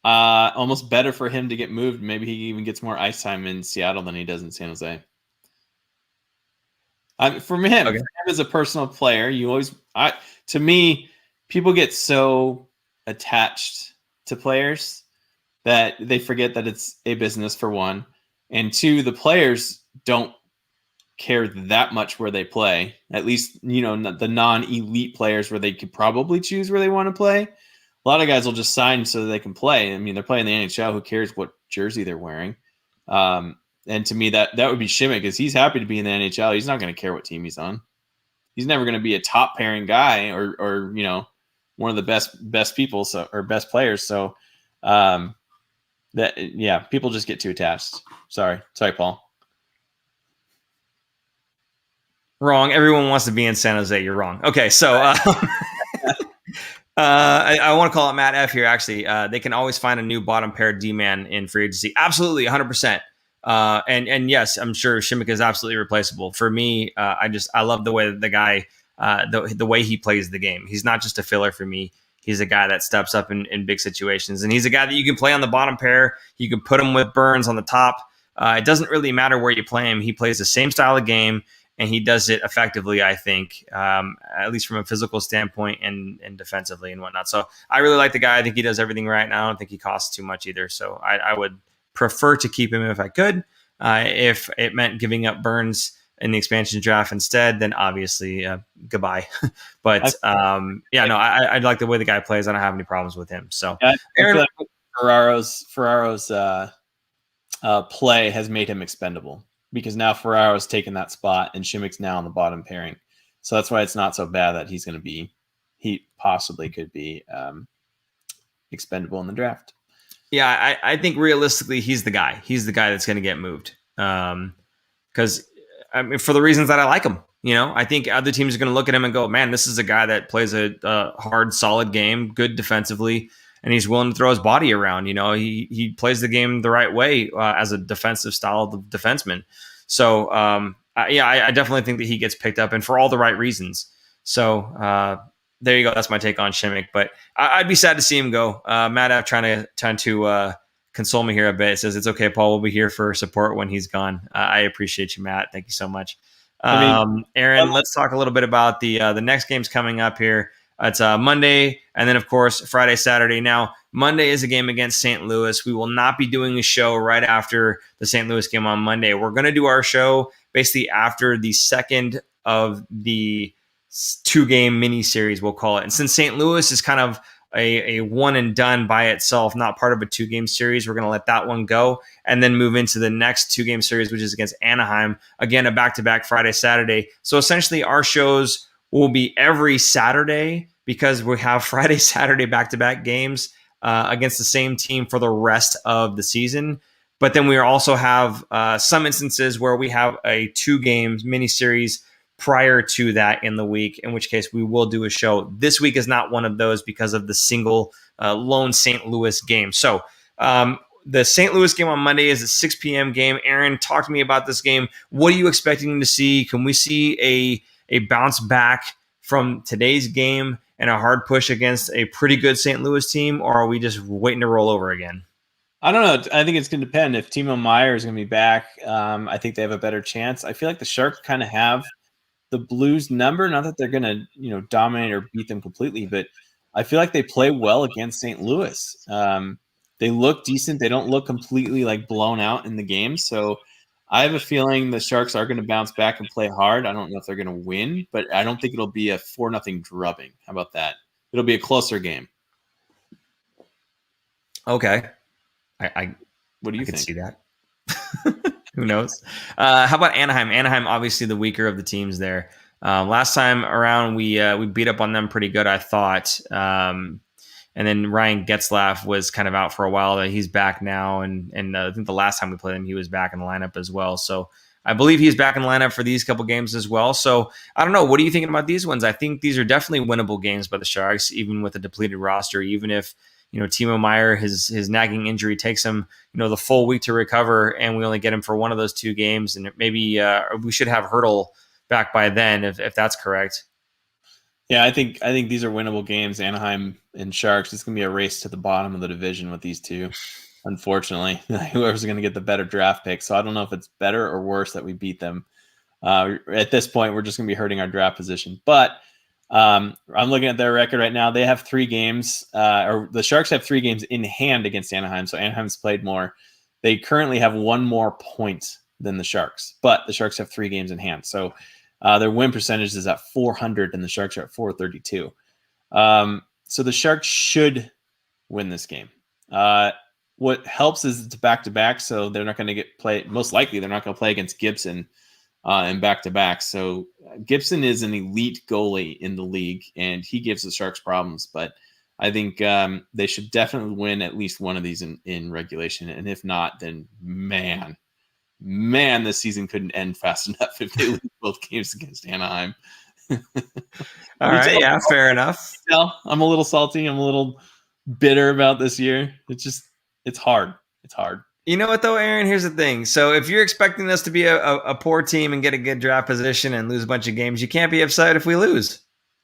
almost better for him to get moved. Maybe he even gets more ice time in Seattle than he does in San Jose. For him as a personal player, to me, people get so attached to players that they forget that it's a business, for one. And two, the players don't care that much where they play. At least, the non-elite players where they could probably choose where they want to play. A lot of guys will just sign so that they can play. I mean, they're playing the NHL. Who cares what jersey they're wearing? And to me, that would be Shimmick, because he's happy to be in the NHL. He's not going to care what team he's on. He's never going to be a top pairing guy or one of the best people, or best players. So people just get too attached. Sorry, Paul. Wrong. Everyone wants to be in San Jose. You're wrong. Okay, so I want to call it Matt F here. Actually, they can always find a new bottom pair D-man in free agency. Absolutely, 100%. And yes, I'm sure Shimmick is absolutely replaceable. For me, I love the way that the guy, the way he plays the game. He's not just a filler for me. He's a guy that steps up in big situations, and he's a guy that you can play on the bottom pair. You can put him with Burns on the top. It doesn't really matter where you play him. He plays the same style of game, and he does it effectively, I think, at least from a physical standpoint and defensively and whatnot. So I really like the guy. I think he does everything right, and I don't think he costs too much either. So I would prefer to keep him if I could. If it meant giving up Burns in the expansion draft instead, then obviously goodbye. But I like the way the guy plays. I don't have any problems with him. So Aaron, I feel like Ferraro's play has made him expendable, because now Ferraro's taken that spot and Shimmick's now on the bottom pairing. So that's why it's not so bad that he possibly could be expendable in the draft. Yeah, I think realistically, he's the guy. He's the guy that's going to get moved. Because for the reasons that I like him, I think other teams are going to look at him and go, man, this is a guy that plays a hard, solid game, good defensively, and he's willing to throw his body around. He plays the game the right way as a defensive style of defenseman. So, I definitely think that he gets picked up, and for all the right reasons. So, there you go. That's my take on Shimmick, but I'd be sad to see him go. Matt F trying to console me here a bit. It says it's okay, Paul. We'll be here for support when he's gone. I appreciate you, Matt. Thank you so much. Aaron, let's talk a little bit about the next games coming up here. It's Monday, and then of course Friday, Saturday. Now Monday is a game against St. Louis. We will not be doing a show right after the St. Louis game on Monday. We're going to do our show basically after the second of the 2-game mini series, we'll call it. And since St. Louis is kind of a one and done by itself, not part of a 2-game series, we're going to let that one go and then move into the next 2-game series, which is against Anaheim. Again, a back-to-back Friday, Saturday. So essentially our shows will be every Saturday because we have Friday, Saturday back-to-back games against the same team for the rest of the season. But then we also have some instances where we have a 2-game mini series prior to that in the week, in which case we will do a show. This week is not one of those because of the single lone St. Louis game. So the St. Louis game on Monday is a 6 p.m. game. Aaron, talk to me about this game. What are you expecting to see? Can we see a bounce back from today's game and a hard push against a pretty good St. Louis team, or are we just waiting to roll over again? I don't know. I think it's going to depend. If Timo Meier is going to be back, I think they have a better chance. I feel like the Sharks kind of have the Blues number. Not that they're going to, dominate or beat them completely, but I feel like they play well against St. Louis. They look decent. They don't look completely like blown out in the game. So I have a feeling the Sharks are going to bounce back and play hard. I don't know if they're going to win, but I don't think it'll be a 4-0 drubbing. How about that? It'll be a closer game. Okay. What do you I could think? see that. Who knows? How about Anaheim? Anaheim, obviously the weaker of the teams there. Last time around, we beat up on them pretty good, I thought. And then Ryan Getzlaf was kind of out for a while. He's back now, and I think the last time we played him, he was back in the lineup as well. So I believe he's back in the lineup for these couple games as well. So I don't know. What are you thinking about these ones? I think these are definitely winnable games by the Sharks, even with a depleted roster, even if Timo Meier, his nagging injury takes him, the full week to recover, and we only get him for one of those 2 games, and maybe we should have Hurdle back by then, if that's correct. Yeah, I think these are winnable games. Anaheim and Sharks. It's going to be a race to the bottom of the division with these two. Unfortunately, whoever's going to get the better draft pick. So I don't know if it's better or worse that we beat them. At this point, we're just going to be hurting our draft position. But I'm looking at their record right now. They have 3 games, or the Sharks have 3 games in hand against Anaheim. So Anaheim's played more. They currently have 1 more point than the Sharks, but the Sharks have 3 games in hand. So their win percentage is at 400 and the Sharks are at 432. So the Sharks should win this game. What helps is it's back-to-back, so they're not going to most likely they're not going to play against Gibson in back-to-back. So Gibson is an elite goalie in the league, and he gives the Sharks problems. But I think they should definitely win at least one of these in regulation. And if not, then man, this season couldn't end fast enough if they lose both games against Anaheim. All right, yeah, fair enough. I'm a little salty. I'm a little bitter about this year. It's hard. It's hard. You know what, though, Aaron? Here's the thing. So if you're expecting us to be a poor team and get a good draft position and lose a bunch of games, you can't be upset if we lose.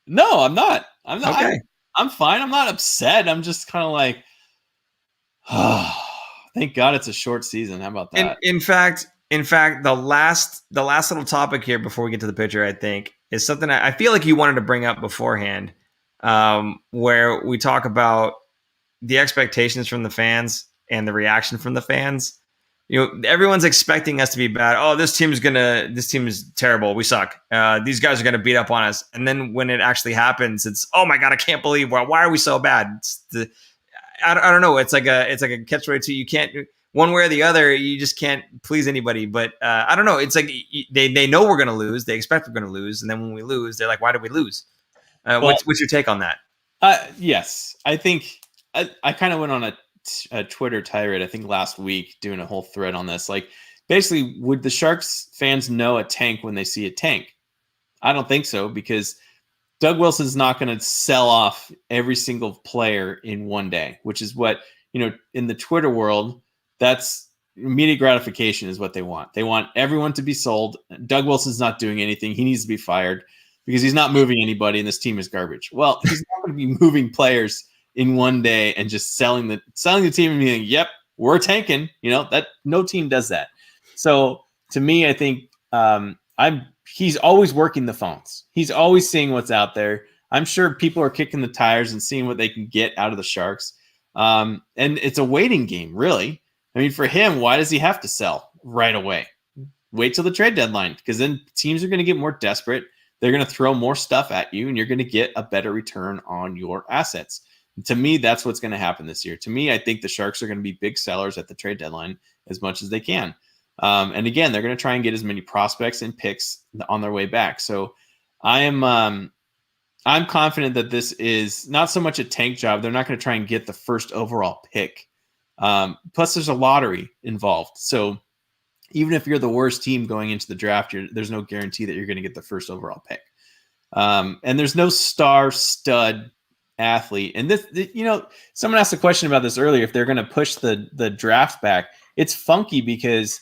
No, I'm not. I'm not. Okay. I'm fine. I'm not upset. I'm just kind of like, thank God it's a short season. How about that? In fact, the last little topic here before we get to the pitcher, I think, is something I feel like you wanted to bring up beforehand, where we talk about the expectations from the fans and the reaction from the fans. Everyone's expecting us to be bad. Oh, this team is terrible. We suck. These guys are going to beat up on us. And then when it actually happens, it's, oh my God, I can't believe, why are we so bad? I don't know. It's like a catch-22. You can't, one way or the other, you just can't please anybody. But I don't know. It's like they know we're going to lose. They expect we're going to lose. And then when we lose, they're like, why did we lose? What's your take on that? Yes. I think I kind of went on a Twitter tirade, I think last week, doing a whole thread on this. Like, basically, would the Sharks fans know a tank when they see a tank? I don't think so, because Doug Wilson's not going to sell off every single player in one day, which is what, in the Twitter world, that's immediate gratification is what they want. They want everyone to be sold. Doug Wilson's not doing anything. He needs to be fired because he's not moving anybody and this team is garbage. Well, he's not going to be moving players in one day and just selling the team and being, yep, we're tanking. That no team does that. So to me, I think he's always working the phones. He's always seeing what's out there. I'm sure people are kicking the tires and seeing what they can get out of the Sharks. And it's a waiting game, really. I mean, for him, why does he have to sell right away? Wait till the trade deadline, because then teams are going to get more desperate. They're going to throw more stuff at you, and you're going to get a better return on your assets. To me, that's what's going to happen this year. To me, I think the Sharks are going to be big sellers at the trade deadline as much as they can. And again, they're going to try and get as many prospects and picks on their way back. So I'm confident that this is not so much a tank job. They're not going to try and get the first overall pick. Plus, there's a lottery involved. So even if you're the worst team going into the draft, there's no guarantee that you're going to get the first overall pick. And there's no star stud athlete. And this, someone asked a question about this earlier, if they're going to push the draft back. It's funky because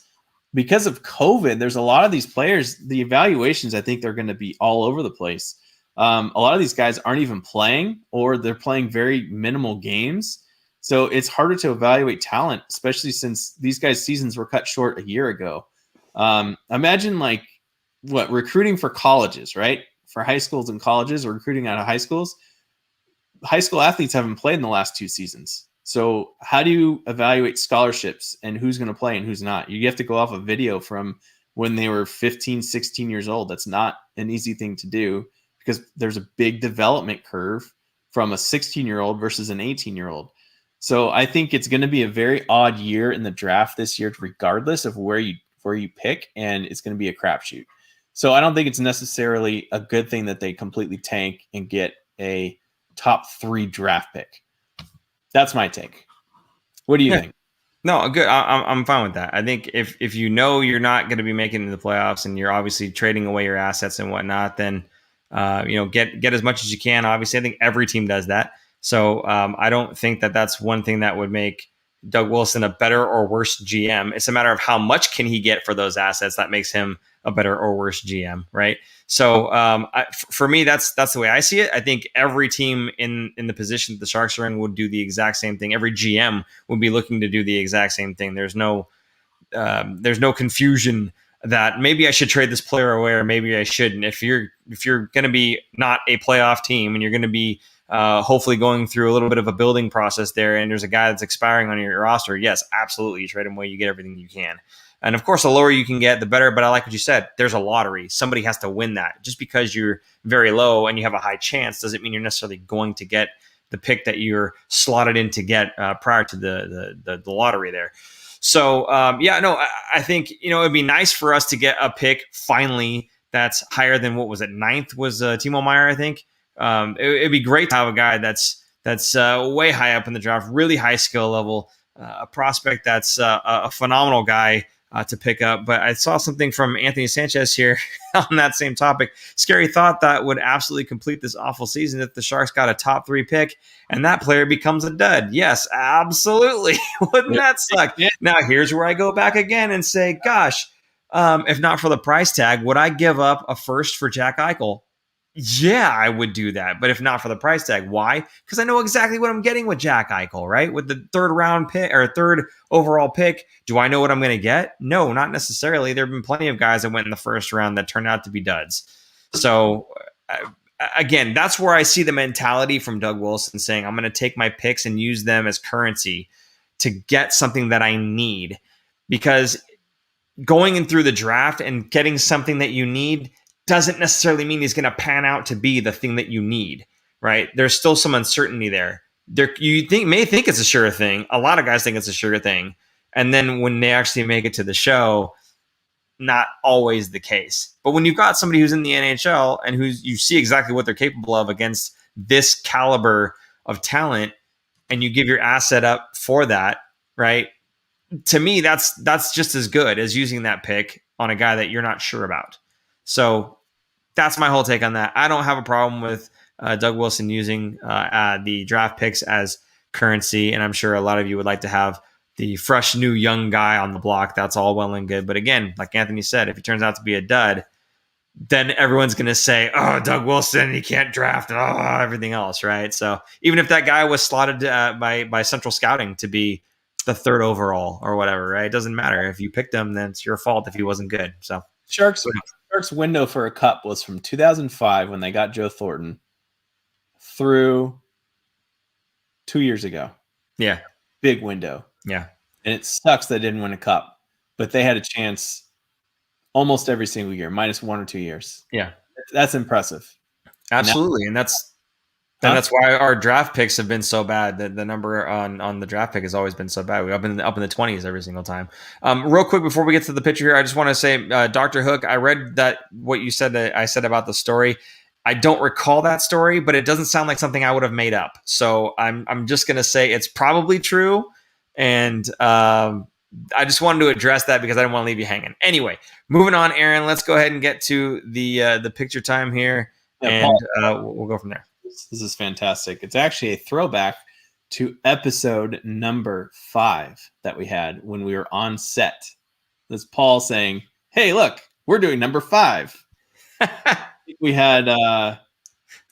of COVID, there's a lot of these players, the evaluations, I think they're going to be all over the place. A lot of these guys aren't even playing, or they're playing very minimal games. So it's harder to evaluate talent, especially since these guys' seasons were cut short a year ago. Imagine like recruiting for colleges, right? For high schools and colleges, or recruiting out of high schools. High school athletes haven't played in the last 2 seasons. So how do you evaluate scholarships and who's going to play and who's not? You have to go off a video from when they were 15, 16 years old. That's not an easy thing to do because there's a big development curve from a 16-year-old versus an 18-year-old. So I think it's going to be a very odd year in the draft this year, regardless of where you pick, and it's going to be a crapshoot. So I don't think it's necessarily a good thing that they completely tank and get a top 3 draft pick. That's my take. What do you think? No, good. I'm fine with that. I think if you know you're not going to be making it into the playoffs and you're obviously trading away your assets and whatnot, then get as much as you can. Obviously, I think every team does that. So I don't think that that's one thing that would make Doug Wilson a better or worse GM. It's a matter of how much can he get for those assets that makes him a better or worse GM, right? So for me, that's the way I see it. I think every team in the position that the Sharks are in would do the exact same thing. Every GM would be looking to do the exact same thing. There's no confusion that maybe I should trade this player away or maybe I shouldn't. If you're going to be not a playoff team and you're going to be hopefully going through a little bit of a building process there, and there's a guy that's expiring on your roster, yes, absolutely, you trade him away, you get everything you can. And of course, the lower you can get, the better. But I like what you said. There's a lottery. Somebody has to win that. Just because you're very low and you have a high chance doesn't mean you're necessarily going to get the pick that you're slotted in to get prior to the lottery there. So, I think, it'd be nice for us to get a pick finally that's higher than, what was it, 9th was Timo Meier, I think. It'd be great to have a guy that's way high up in the draft, really high skill level, a prospect that's a phenomenal guy to pick up. But I saw something from Anthony Sanchez here on that same topic. Scary thought that would absolutely complete this awful season if the Sharks got a top 3 pick and that player becomes a dud. Yes, absolutely. Wouldn't that suck? Yeah. Now, here's where I go back again and say, gosh, if not for the price tag, would I give up a first for Jack Eichel? Yeah, I would do that. But if not for the price tag, why? Because I know exactly what I'm getting with Jack Eichel, right? With the 3rd round pick or 3rd overall pick, do I know what I'm going to get? No, not necessarily. There have been plenty of guys that went in the 1st round that turned out to be duds. So again, that's where I see the mentality from Doug Wilson saying, I'm going to take my picks and use them as currency to get something that I need. Because going in through the draft and getting something that you need doesn't necessarily mean he's going to pan out to be the thing that you need, right? There's still some uncertainty there. You may think it's a sure thing. A lot of guys think it's a sure thing. And then when they actually make it to the show, not always the case. But when you've got somebody who's in the NHL and you see exactly what they're capable of against this caliber of talent, and you give your asset up for that, right? To me, that's just as good as using that pick on a guy that you're not sure about. So that's my whole take on that. I don't have a problem with Doug Wilson using the draft picks as currency, and I'm sure a lot of you would like to have the fresh, new, young guy on the block. That's all well and good. But again, like Anthony said, if he turns out to be a dud, then everyone's going to say, oh, Doug Wilson, he can't draft, everything else, right? So even if that guy was slotted by Central Scouting to be the 3rd overall or whatever, right? It doesn't matter. If you picked him, then it's your fault if he wasn't good. So Sharks window for a cup was from 2005 when they got Joe Thornton through 2 years ago. Yeah. Big window. Yeah. And it sucks they didn't win a cup, but they had a chance almost every single year, minus 1 or 2 years. Yeah. That's impressive. Absolutely. And that's why our draft picks have been so bad. The number on the draft pick has always been so bad. We're up in the 20s every single time. Real quick before we get to the picture here, I just want to say, Dr. Hook, I read that what you said that I said about the story. I don't recall that story, but it doesn't sound like something I would have made up. So I'm just going to say it's probably true. And I just wanted to address that because I didn't want to leave you hanging. Anyway, moving on, Aaron, let's go ahead and get to the picture time here, and we'll go from there. This is fantastic. It's actually a throwback to episode number 5 that we had when we were on set. That's Paul saying, hey, look, we're doing number 5. We had,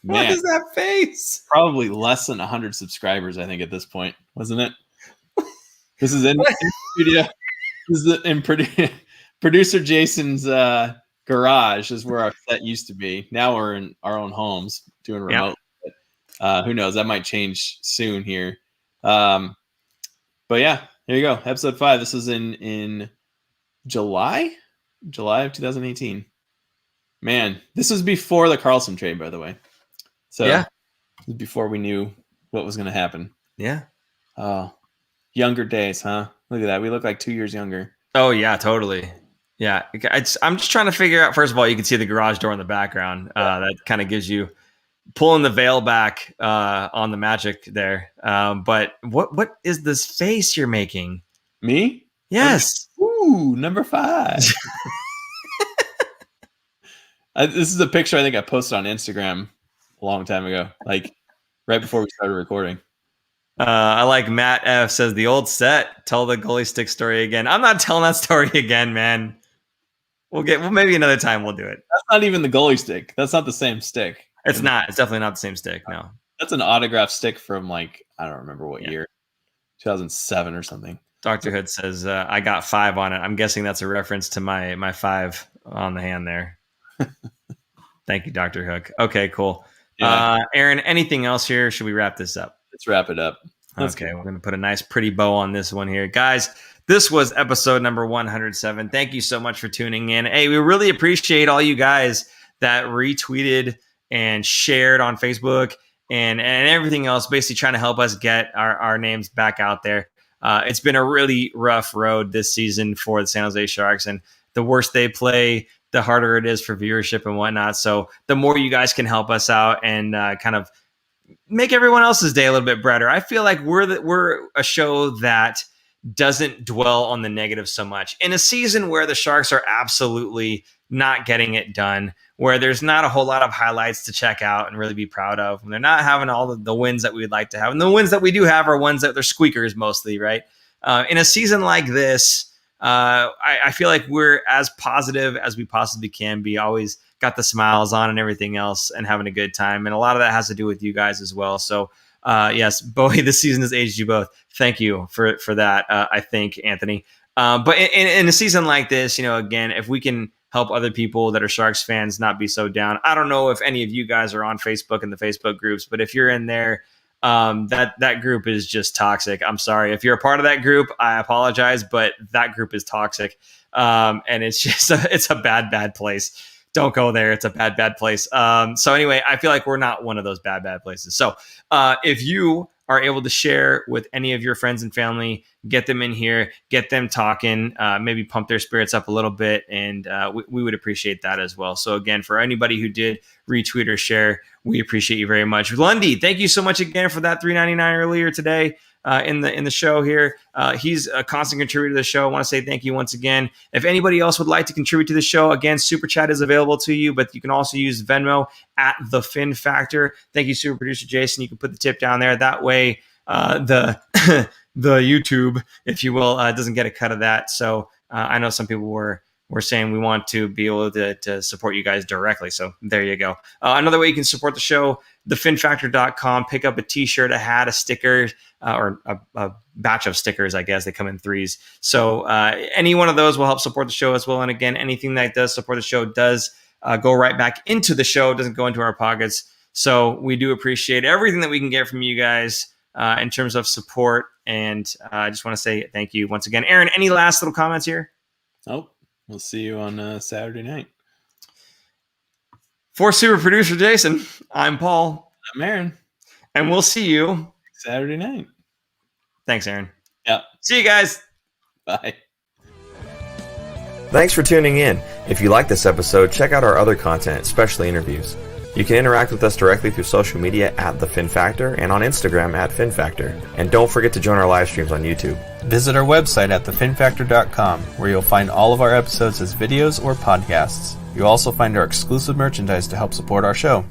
what is that face? Probably less than 100 subscribers, I think, at this point, wasn't it? This is in studio. This is in producer Jason's garage is where our set used to be. Now we're in our own homes doing remote. But, who knows? That might change soon here. But yeah, here you go. Episode 5. This is in July of 2018. Man, this was before the Karlsson trade, by the way. So before we knew what was going to happen. Yeah. Younger days, huh? Look at that. We look like 2 years younger. Oh, yeah, totally. Yeah. I'm just trying to figure out, first of all, you can see the garage door in the background. That kind of gives you pulling the veil back on the magic there. But what is this face you're making? Me? Yes. Ooh, number 5. This is a picture I think I posted on Instagram a long time ago, like right before we started recording. I like Matt F says the old set. Tell the goalie stick story again. I'm not telling that story again, man. Well, maybe another time we'll do it. That's not even the goalie stick. That's not the same stick. It's not. It's definitely not the same stick. No. That's an autograph stick from like I don't remember what year, 2007 or something. Dr. Hood says I got 5 on it. I'm guessing that's a reference to my 5 on the hand there. Thank you, Dr. Hook. Okay, cool. Yeah. Aaron, anything else here? Should we wrap this up? Let's wrap it up. Okay, we're going to put a nice pretty bow on this one here. Guys, this was episode number 107. Thank you so much for tuning in. Hey, we really appreciate all you guys that retweeted and shared on Facebook and everything else, basically trying to help us get our names back out there. It's been a really rough road this season for the San Jose Sharks, and the worse they play, the harder it is for viewership and whatnot. So the more you guys can help us out and kind of make everyone else's day a little bit brighter. I feel like we're a show that doesn't dwell on the negative so much. In a season where the Sharks are absolutely not getting it done, where there's not a whole lot of highlights to check out and really be proud of, and they're not having all the wins that we'd like to have. And the wins that we do have are ones that they're squeakers mostly, right? In a season like this, I feel like we're as positive as we possibly can be, always got the smiles on and everything else and having a good time. And a lot of that has to do with you guys as well. So yes, Bowie, this season has aged you both. Thank you for that. I think, Anthony. But in a season like this, again, if we can help other people that are Sharks fans not be so down. I don't know if any of you guys are on Facebook and the Facebook groups, but if you're in there, that group is just toxic. I'm sorry. If you're a part of that group, I apologize, but that group is toxic. And it's just, it's a bad place. Don't go there. It's a bad place. So anyway, I feel like we're not one of those bad places. So if you are able to share with any of your friends and family, get them in here, get them talking, maybe pump their spirits up a little bit. And we would appreciate that as well. So again, for anybody who did retweet or share, we appreciate you very much. Lundy, thank you so much again for that $3.99 earlier today in the show here. He's a constant contributor to the show. I want to say thank you once again. If anybody else would like to contribute to the show, again, Super Chat is available to you, but you can also use Venmo at The Fin Factor. Thank you, Super Producer Jason. You can put the tip down there. That way, the YouTube, if you will, doesn't get a cut of that. So I know some people were saying we want to be able to support you guys directly. So there you go. Another way you can support the show, thefinfactor.com. Pick up a t-shirt, a hat, a sticker, or a batch of stickers, I guess. They come in 3s. So any one of those will help support the show as well. And again, anything that does support the show does go right back into the show. It doesn't go into our pockets. So we do appreciate everything that we can get from you guys in terms of support. And I just want to say thank you once again. Aaron, any last little comments here? Nope. We'll see you on Saturday night. For Super Producer Jason, I'm Paul. I'm Aaron. And we'll see you Saturday night. Thanks, Aaron. Yeah. See you guys. Bye. Thanks for tuning in. If you like this episode, check out our other content, especially interviews. You can interact with us directly through social media at The Fin Factor and on Instagram at Fin Factor. And don't forget to join our live streams on YouTube. Visit our website at thefinfactor.com, where you'll find all of our episodes as videos or podcasts. You'll also find our exclusive merchandise to help support our show.